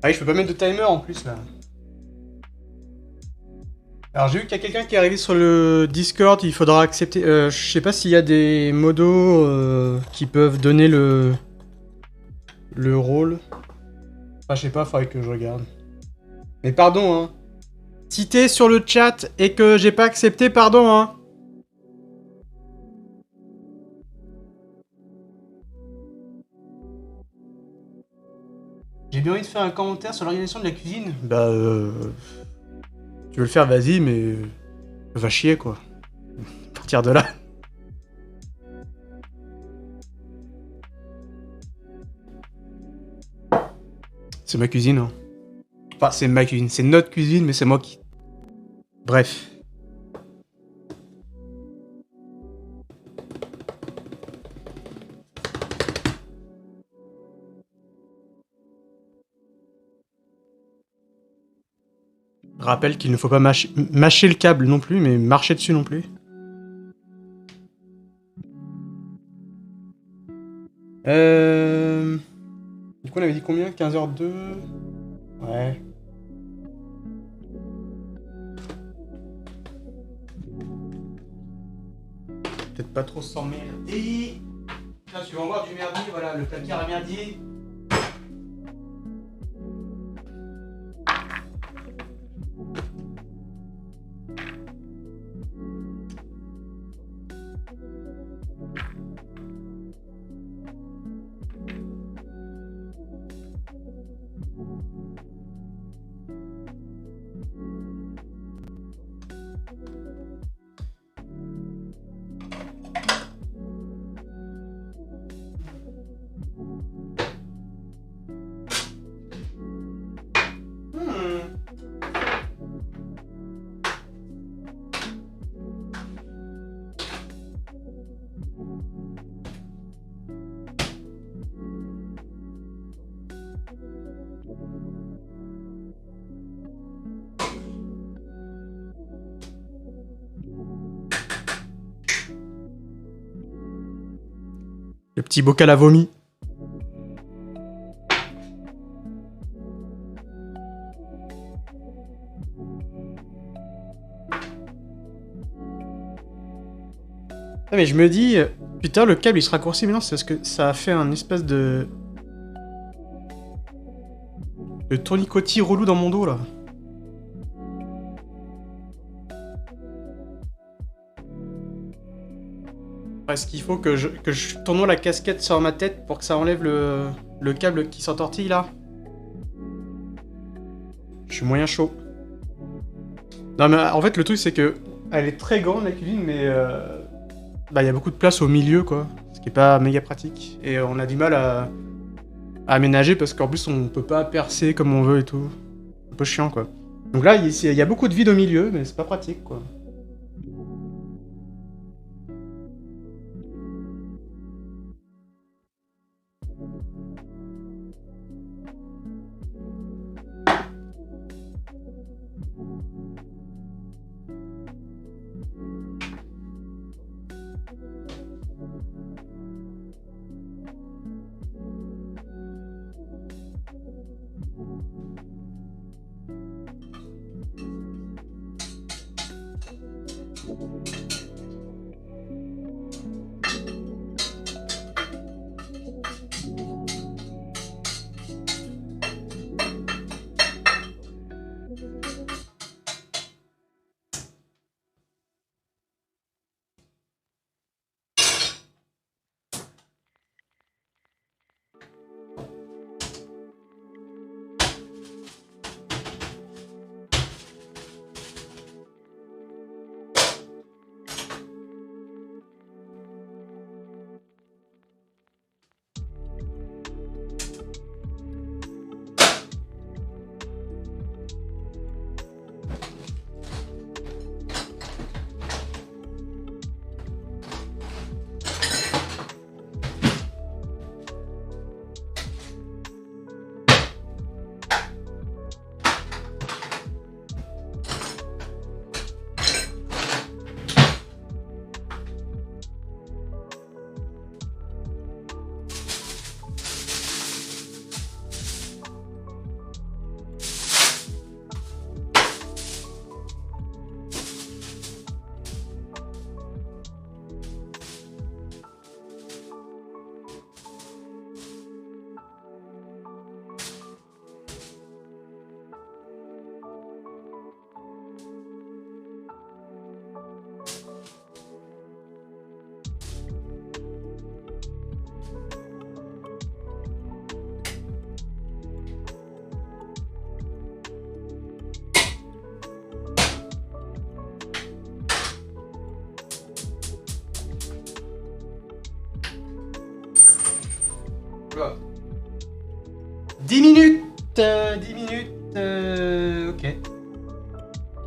Ah oui, je peux pas mettre de timer en plus là. Alors j'ai vu qu'il y a quelqu'un qui est arrivé sur le Discord, il faudra accepter... je sais pas s'il y a des modos qui peuvent donner le rôle. Enfin je sais pas, faudrait que je regarde. Mais pardon hein. Si t'es sur le chat et que j'ai pas accepté, pardon hein. J'ai bien envie de faire un commentaire sur l'organisation de la cuisine. Bah tu veux le faire, vas-y, mais... va chier, quoi. À partir de là. C'est ma cuisine, hein. Enfin, c'est ma cuisine. C'est notre cuisine, mais c'est moi qui... Bref. Rappelle qu'il ne faut pas mâcher le câble non plus, mais marcher dessus non plus. Du coup, on avait dit combien? 15h02. Ouais. Peut-être pas trop s'emmerder. Là, tu vas voir du merdier, voilà, le placard à merdier. Le petit bocal à vomi. Ah mais je me dis, putain le câble il se raccourcit, mais non c'est parce que ça a fait un espèce de tournicotis relou dans mon dos là. Est-ce qu'il faut que je tourne la casquette sur ma tête pour que ça enlève le câble qui s'entortille là? Je suis moyen chaud. Non mais en fait le truc c'est que elle est très grande la cuisine mais bah il y a beaucoup de place au milieu quoi, ce qui est pas méga pratique et on a du mal à aménager parce qu'en plus on peut pas percer comme on veut et tout. Un peu chiant quoi. Donc là il y a beaucoup de vide au milieu mais c'est pas pratique quoi. Oula. 10 minutes 10 minutes ok.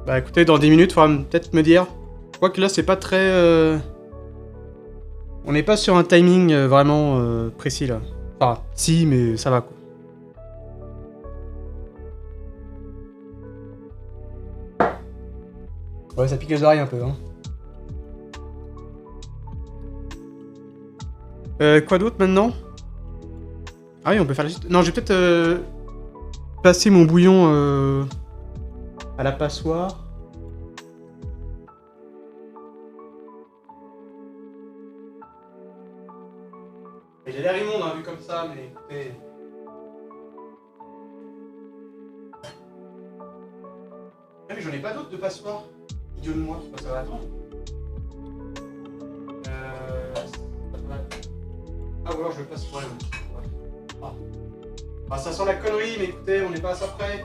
Bah écoutez, dans 10 minutes, faudra peut-être me dire. Je crois que là, c'est pas très... On n'est pas sur un timing vraiment précis, là. Enfin, si, mais ça va, quoi. Ouais, ça pique les oreilles un peu, hein. Quoi d'autre, maintenant? Ah oui, on peut faire la suite. Non, je vais peut-être passer mon bouillon à la passoire. Il a l'air immonde, hein, vu comme ça, mais écoutez... Ah mais j'en ai pas d'autres de passoire. Idiot de moi, ça va attendre. Ah ou alors je le passe pour elle. Ah, ça sent la connerie, mais écoutez, on n'est pas à ça près.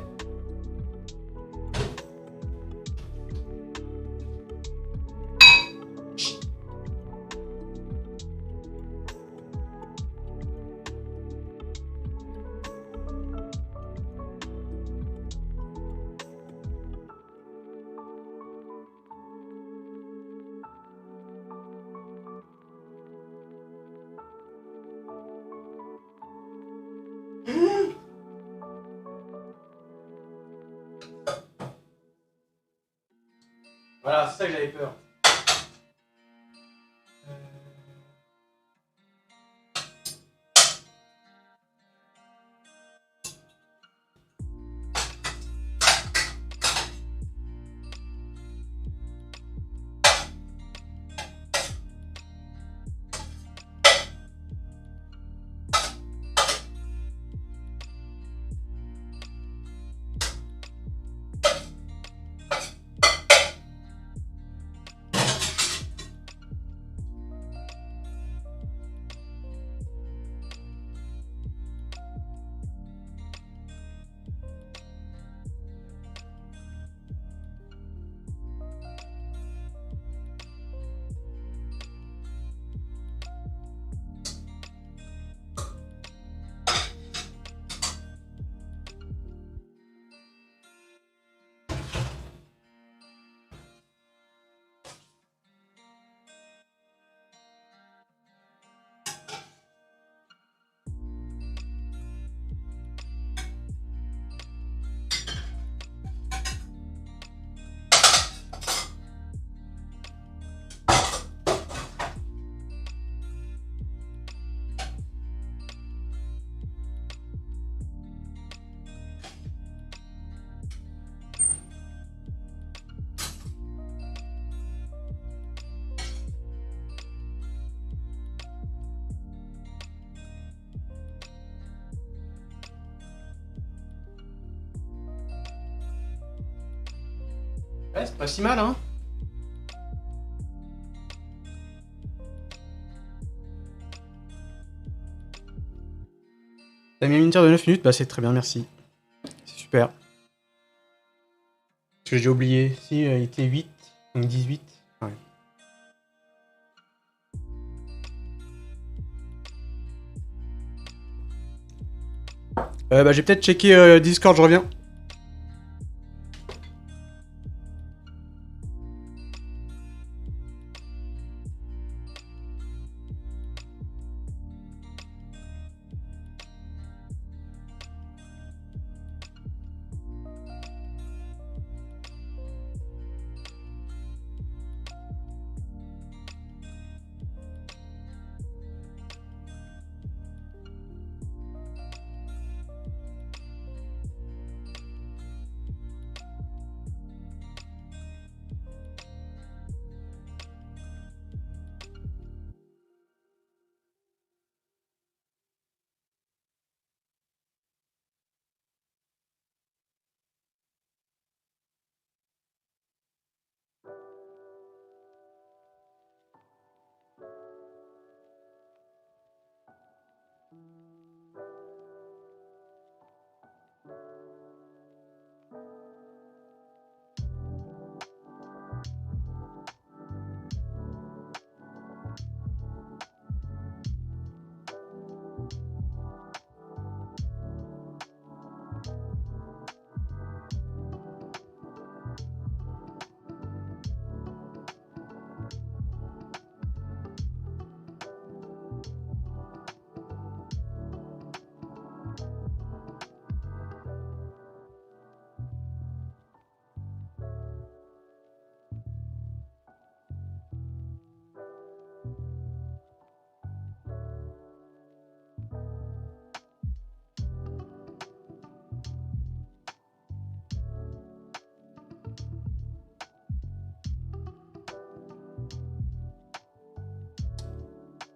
Voilà, c'est ça que j'avais peur. Ouais, c'est pas si mal, hein. T'as mis un minuteur de 9 minutes? Bah c'est très bien, merci. C'est super. Parce que j'ai oublié. Si, il était 8, donc 18. Ouais. Bah j'ai peut-être checké Discord, je reviens.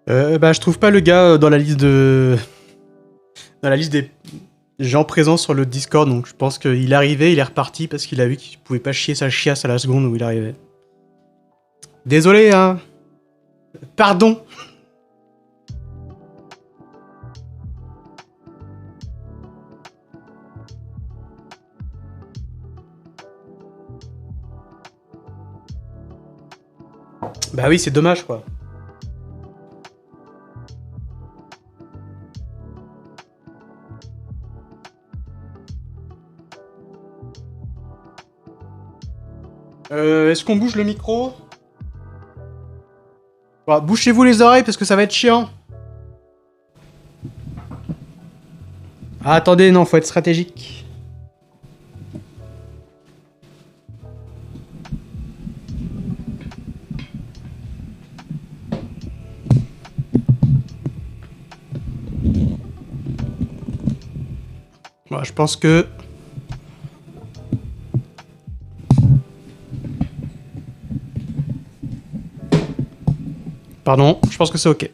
Bah, je trouve pas le gars dans la liste de... Dans la liste des gens présents sur le Discord, donc je pense qu'il est arrivé, il est reparti parce qu'il a vu qu'il pouvait pas chier sa chiasse à la seconde où il arrivait. Désolé, hein. Pardon. Bah oui, c'est dommage, quoi. Est-ce qu'on bouge le micro? Bon, bouchez-vous les oreilles parce que ça va être chiant. Ah, attendez, non, faut être stratégique. Bon, je pense que... Pardon, je pense que c'est ok.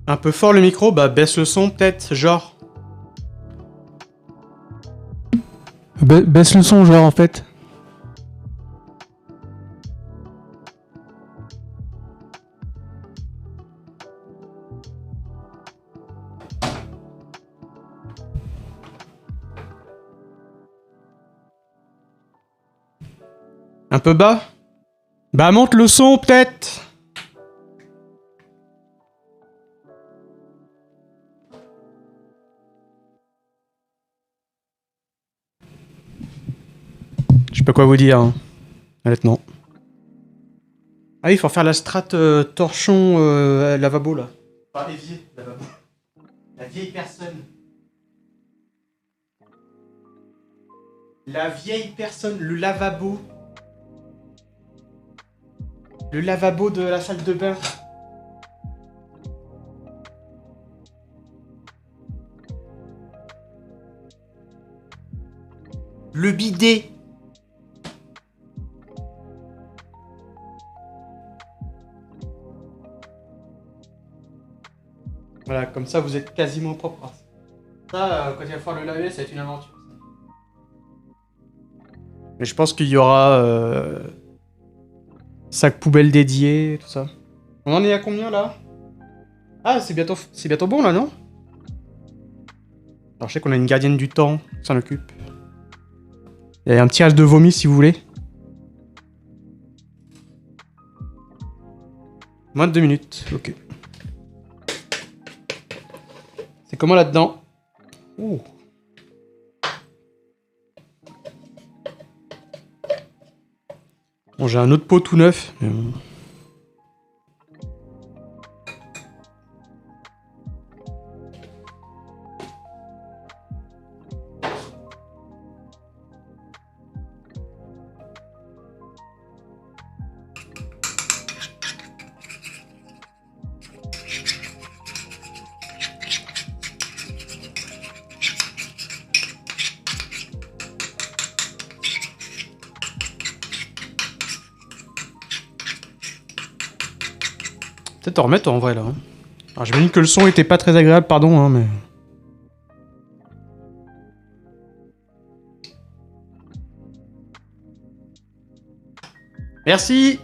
Un peu fort le micro, bah baisse le son peut-être, genre. Baisse le son, genre, en fait. Un peu bas? Bah monte le son peut-être. Je sais pas quoi vous dire, hein. Honnêtement. Ah oui, il faut faire la strat torchon lavabo là. Enfin, évier, lavabo. La vieille personne. La vieille personne, le lavabo. Le lavabo de la salle de bain. Le bidet. Voilà, comme ça vous êtes quasiment propre. Ça, quand il va falloir le laver, ça va être une aventure. Mais je pense qu'il y aura sac poubelle dédié, tout ça. On en est à combien là? Ah, c'est bientôt bon là, non? Alors je sais qu'on a une gardienne du temps qui s'en occupe. Il y a un petit reste de vomi si vous voulez. Moins de 2 minutes, ok. C'est comment là-dedans? Ouh. Bon, j'ai un autre pot tout neuf. Mais bon. Peut-être en remettre en vrai là. Hein. Alors j'ai dit que le son était pas très agréable, pardon, hein, mais... Merci.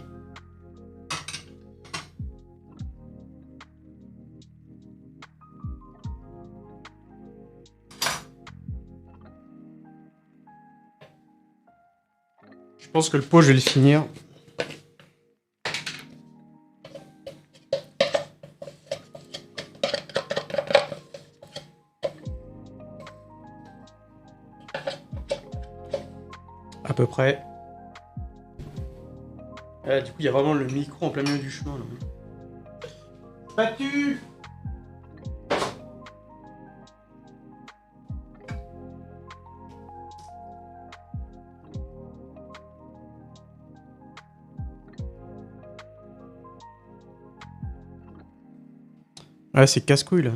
Je pense que le pot, je vais le finir. À peu près. Du coup, il y a vraiment le micro en plein milieu du chemin. Là. Battu. Ouais, c'est casse-couille là.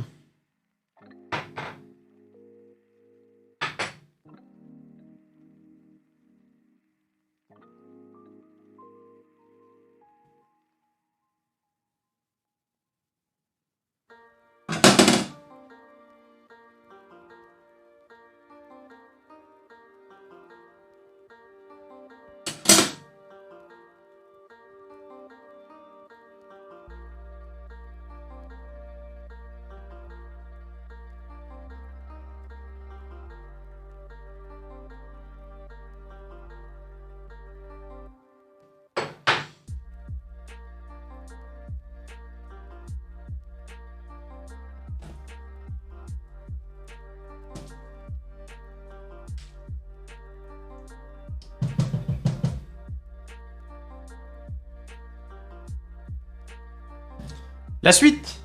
La suite.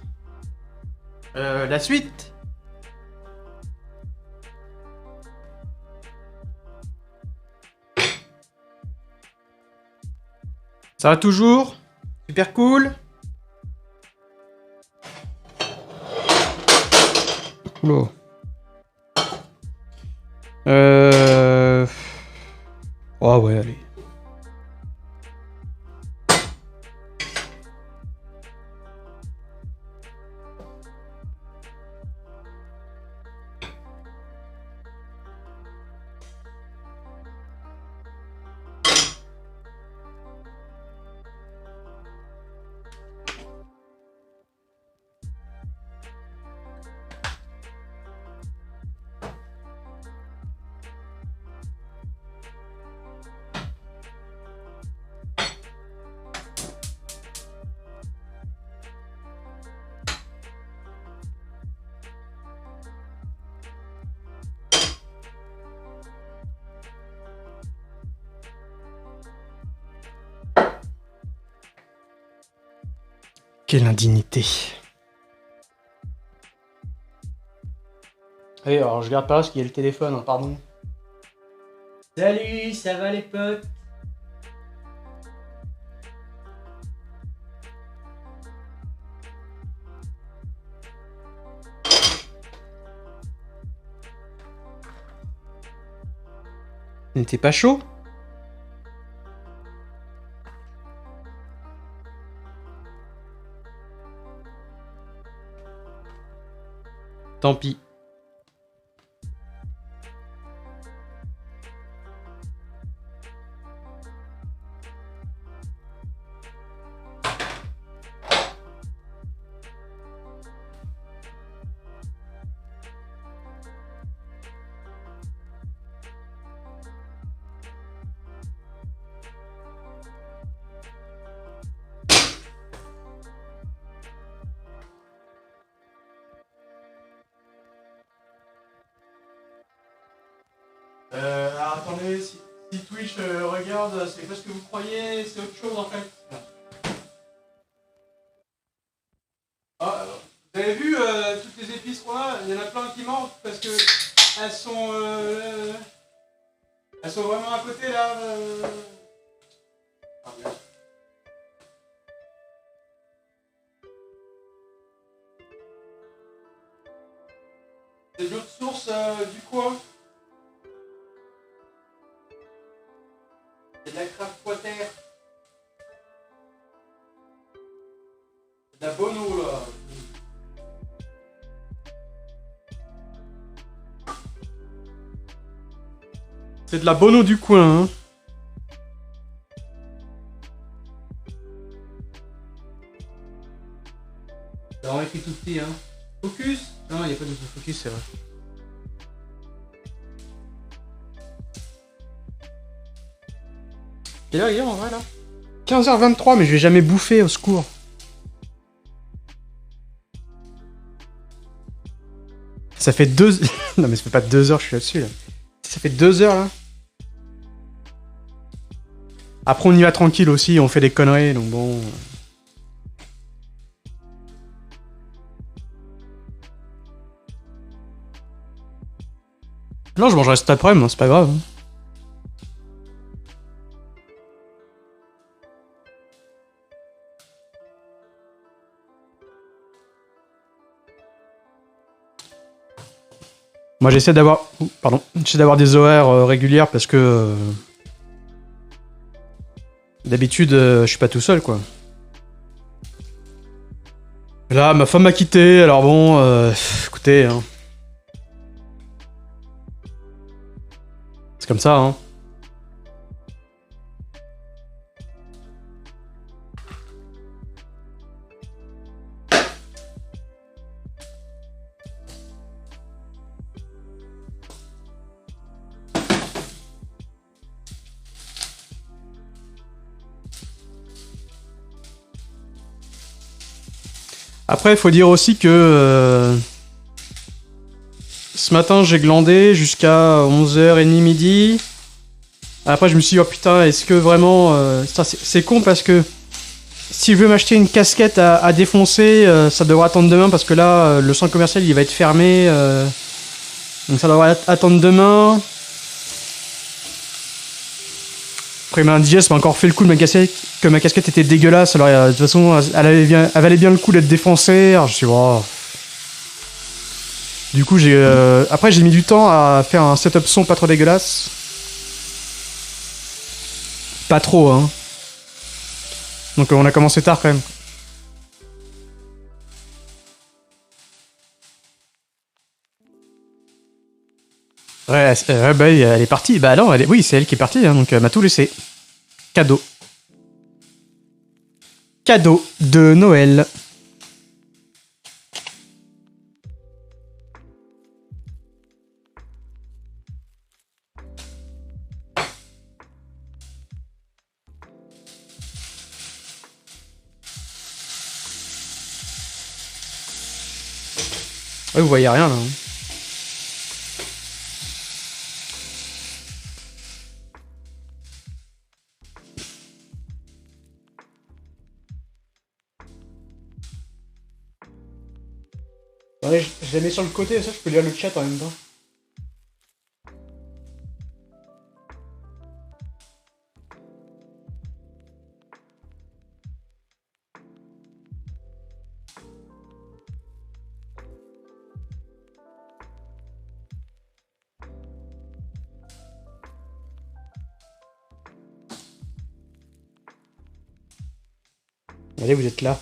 La suite. Ça va toujours? Super cool. Oula. Oh ouais, allez. Quelle indignité. Allez, alors je regarde pas parce qu'il y a le téléphone, hein, pardon. Salut, ça va les potes? N'était pas chaud? Tant pis. Alors attendez, si Twitch regarde, c'est pas ce que vous croyez, c'est autre chose en fait. Ah, vous avez vu toutes les épices qu'on a, il y en a plein qui manquent parce que elles sont vraiment à côté là. Ah, merde. C'est d'autres sources du coin. C'est de la craft water. C'est de la bonne eau là. C'est de la bonne eau du coin, hein. C'est vraiment écrit tout petit, hein. Focus? Non, il n'y a pas de focus, c'est vrai. Quelle heure il est en vrai là? 15h23, mais je vais jamais bouffer, au secours. Ça fait 2... Non mais ça fait pas 2 heures que je suis là-dessus là. Ça fait 2 heures là. Après on y va tranquille aussi, on fait des conneries, donc bon... Non, je mangerai cet après-midi, hein, c'est pas grave. Hein. Moi j'essaie d'avoir... Pardon. J'essaie d'avoir des horaires régulières parce que... D'habitude, je suis pas tout seul, quoi. Là, ma femme m'a quitté, alors bon... écoutez, hein... C'est comme ça, hein. Après, il faut dire aussi que... ce matin, j'ai glandé jusqu'à 11h30 midi. Après, je me suis dit, oh putain, est-ce que vraiment... c'est con parce que... si je veux m'acheter une casquette à défoncer, ça devra attendre demain parce que là, le centre commercial il va être fermé. Donc ça devra attendre demain. Après, ma digest m'a encore fait le coup de ma casquette était dégueulasse. Alors, de toute façon, elle valait bien le coup d'être défoncée. Alors, je suis wow. Du coup, après, j'ai mis du temps à faire un setup son pas trop dégueulasse. Pas trop, hein. Donc, on a commencé tard quand même. Ouais, bah, elle est partie. Bah non, oui, c'est elle qui est partie, hein, donc elle m'a tout laissé. Cadeau. Cadeau de Noël. Ouais, vous voyez rien là. Hein. Ouais, je la mets sur le côté, ça je peux lire le chat en même temps. Allez, vous êtes là.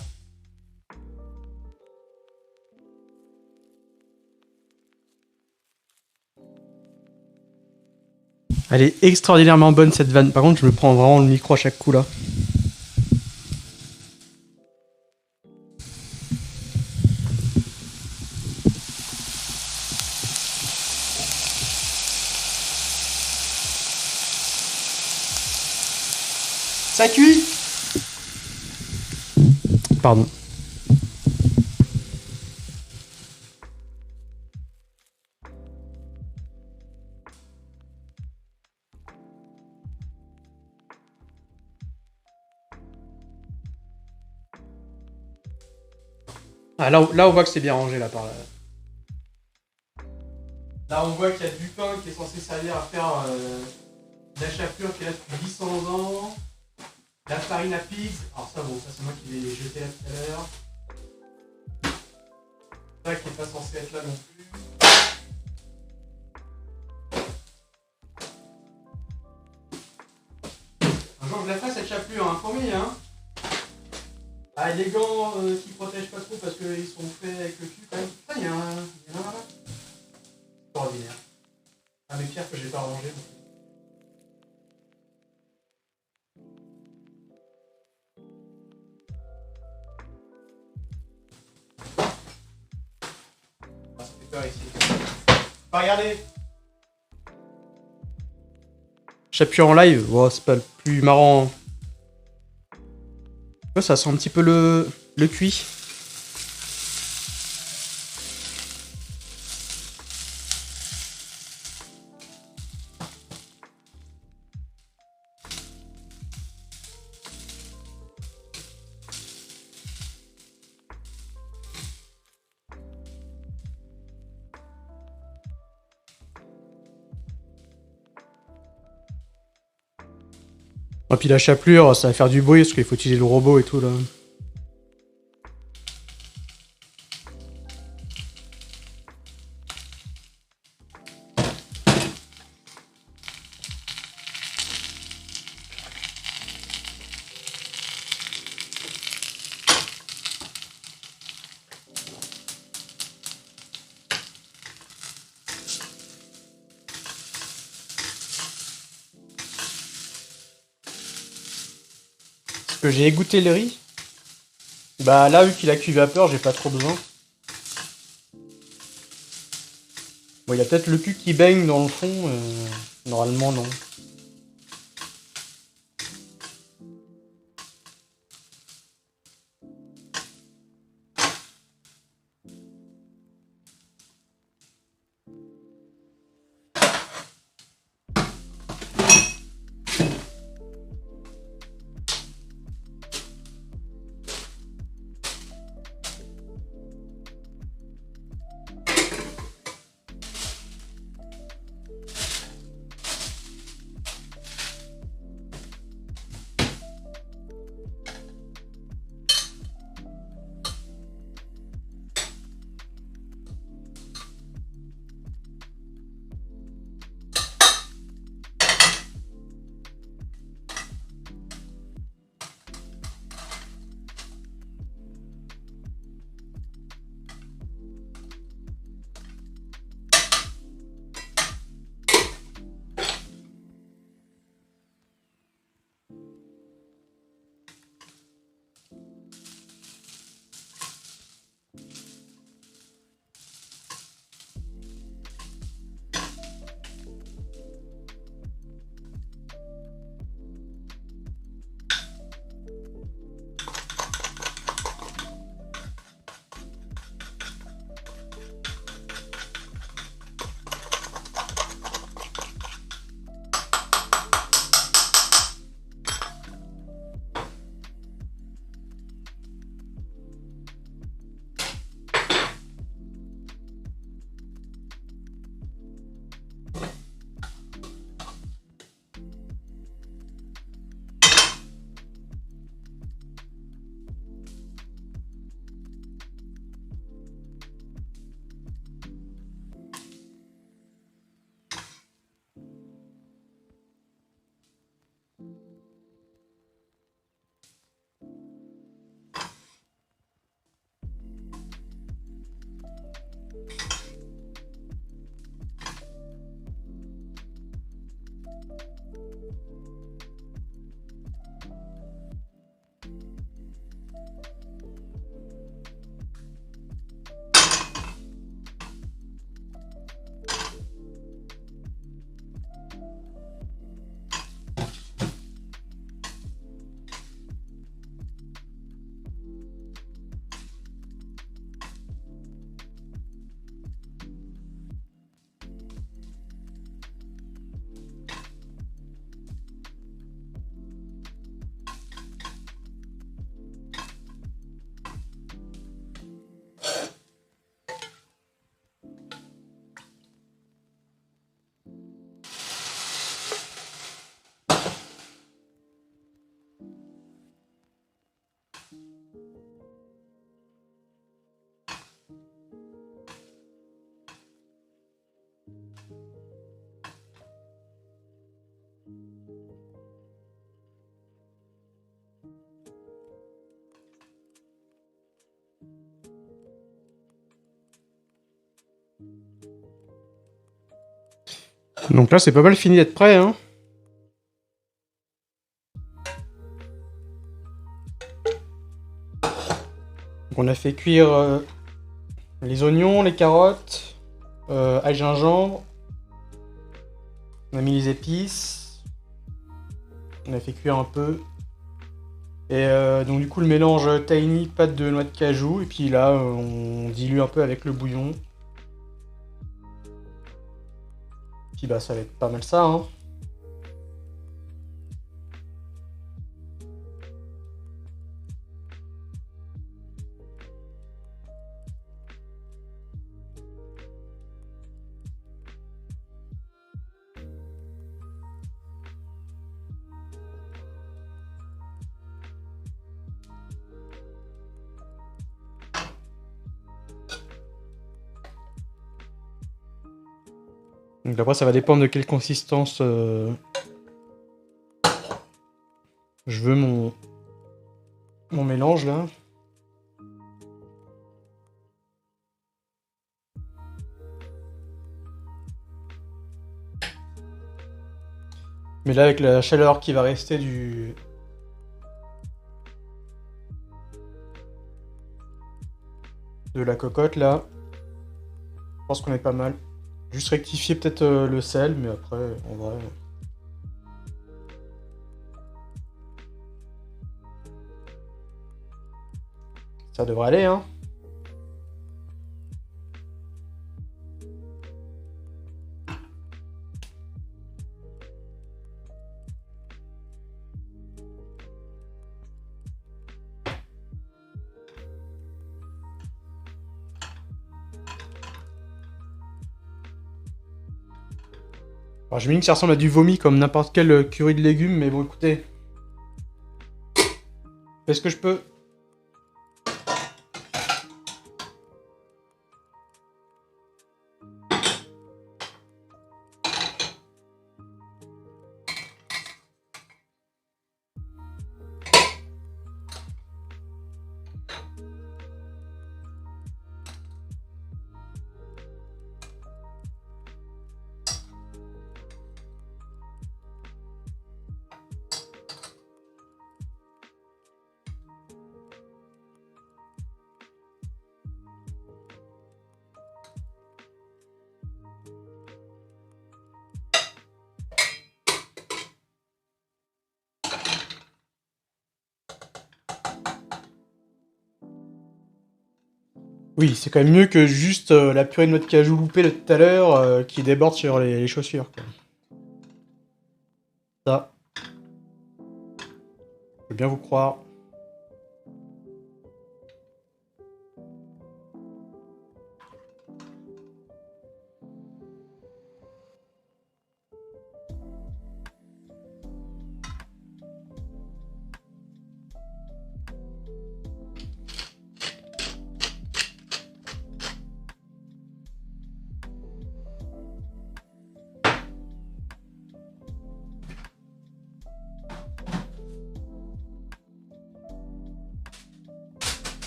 Elle est extraordinairement bonne cette vanne. Par contre, je me prends vraiment le micro à chaque coup là. Ça cuit. Pardon. Ah, là, on voit que c'est bien rangé là par là. Là, on voit qu'il y a du pain qui est censé servir à faire de la chapelure qui est là depuis 800 ans. La farine à pigs. Alors ça, bon, ça c'est moi qui l'ai jeté là tout à l'heure. Ça qui est pas censé être là non plus. Un jour je la fasse cette chapelure, hein, promis, hein. Ah, les gants qui protègent pas trop parce qu'ils sont faits avec le cul quand même. Putain, il y a un là. Extraordinaire. Ah, mes pierres que j'ai pas rangées. Ah, ça fait peur ici. Pas regarder. Chapelure en live, oh, c'est pas le plus marrant. Ça sent un petit peu le cuit. Et puis la chapelure, ça va faire du bruit parce qu'il faut utiliser le robot et tout là. Que j'ai égoutté le riz. Bah là, vu qu'il a cuit vapeur, j'ai pas trop besoin. Bon, il y a peut-être le cul qui baigne dans le fond. Normalement, non. Donc là, c'est pas mal fini d'être prêt, hein. Donc on a fait cuire les oignons, les carottes, ail gingembre. On a mis les épices. On a fait cuire un peu. Et donc du coup le mélange tahini, pâte de noix de cajou. Et puis là, on dilue un peu avec le bouillon. Puis bah ça va être pas mal ça, hein. Donc après ça va dépendre de quelle consistance je veux mon mélange là. Mais là avec la chaleur qui va rester de la cocotte là, je pense qu'on est pas mal. Juste rectifier peut-être le sel, mais après en vrai. Ça devrait aller, hein. Alors je me dis que ça ressemble à du vomi comme n'importe quel curry de légumes, mais bon écoutez. Je fais ce que je peux. Oui, c'est quand même mieux que juste la purée de noix de cajou loupée de tout à l'heure qui déborde sur les chaussures, quoi. Ça. Je veux bien vous croire.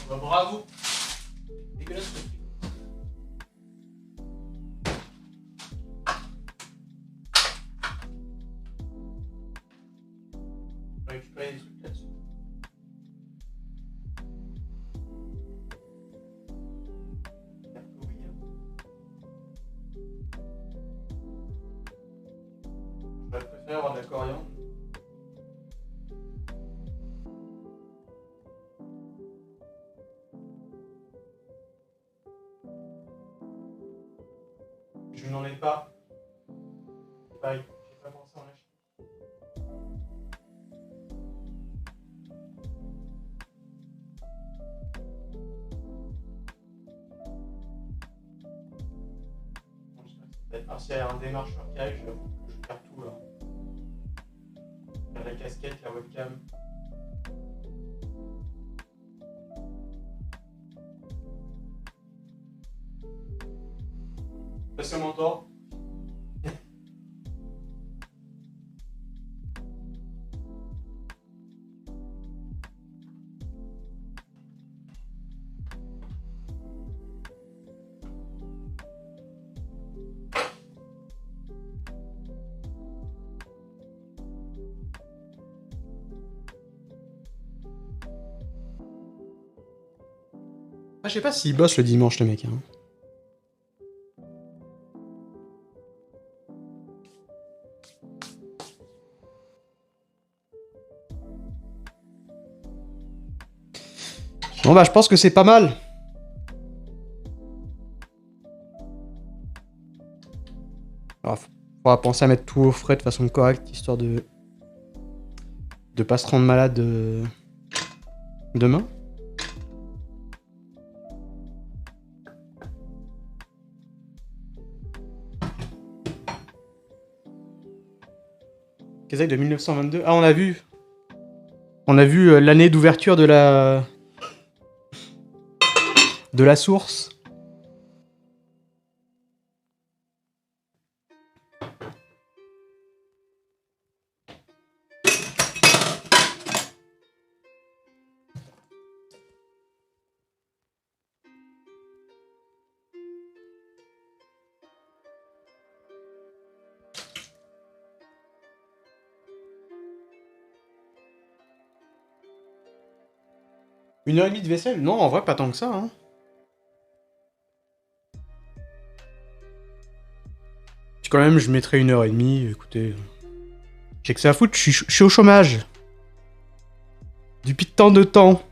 Bah, bravo. Dégueulasse le frigo. On va récupérer des trucs là-dessus. J'espère que oui, hein. Je préfère avoir de la coriandre. Je n'en ai pas. Pareil, j'ai pas pensé en acheter. Bon, je sais pas, c'est peut-être parce qu'il y a un démarcheur qui arrive, j'avoue que je perds tout là. La casquette, la webcam. Est-ce qu'on m'entend? Ah, je sais pas s'il bosse le dimanche, le mec. Hein. Bon bah, je pense que c'est pas mal. Alors, faudra penser à mettre tout au frais de façon correcte, histoire de pas se rendre malade demain. Kazakh de 1922. Ah, on a vu. On a vu l'année d'ouverture de la source. Une heure et demie de vaisselle? Non, en vrai, pas tant que ça. Hein. Puis quand même, je mettrais 1 heure et demie. Écoutez, j'ai que ça à foutre. Je suis au chômage. Depuis tant de temps.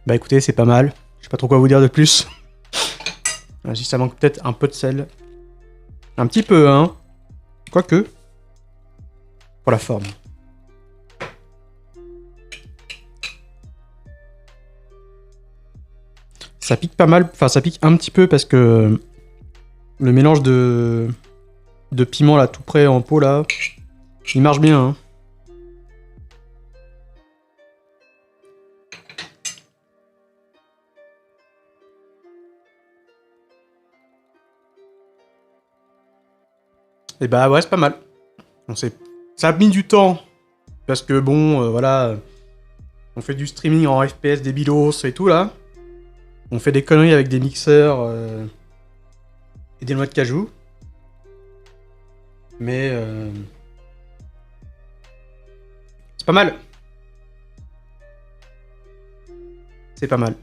Bah écoutez, c'est pas mal. Je sais pas trop quoi vous dire de plus. Si ça manque peut-être un peu de sel. Un petit peu, hein. Quoique. Pour la forme. Ça pique pas mal. Enfin, ça pique un petit peu parce que le mélange de piment là, tout prêt en pot là, il marche bien, hein. Et bah ouais, c'est pas mal. Ça a mis du temps. Parce que bon, voilà. On fait du streaming en FPS débilos et tout là. On fait des conneries avec des mixeurs et des noix de cajou. Mais c'est pas mal. C'est pas mal.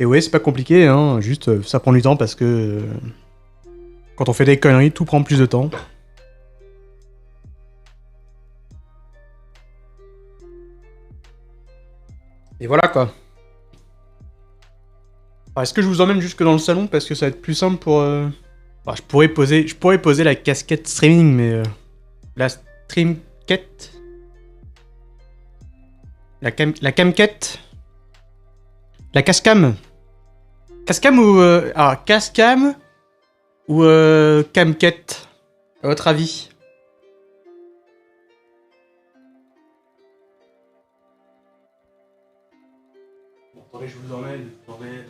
Et ouais, c'est pas compliqué, hein. Juste, ça prend du temps parce que quand on fait des conneries, tout prend plus de temps. Et voilà quoi. Alors, est-ce que je vous emmène jusque dans le salon parce que ça va être plus simple pour. Enfin, je pourrais poser la casquette streaming, mais la streamquette, la camquette, la cascam, cascam ou cascam ou camquette, à votre avis? Bon, attendez, je vous emmène. Attendez.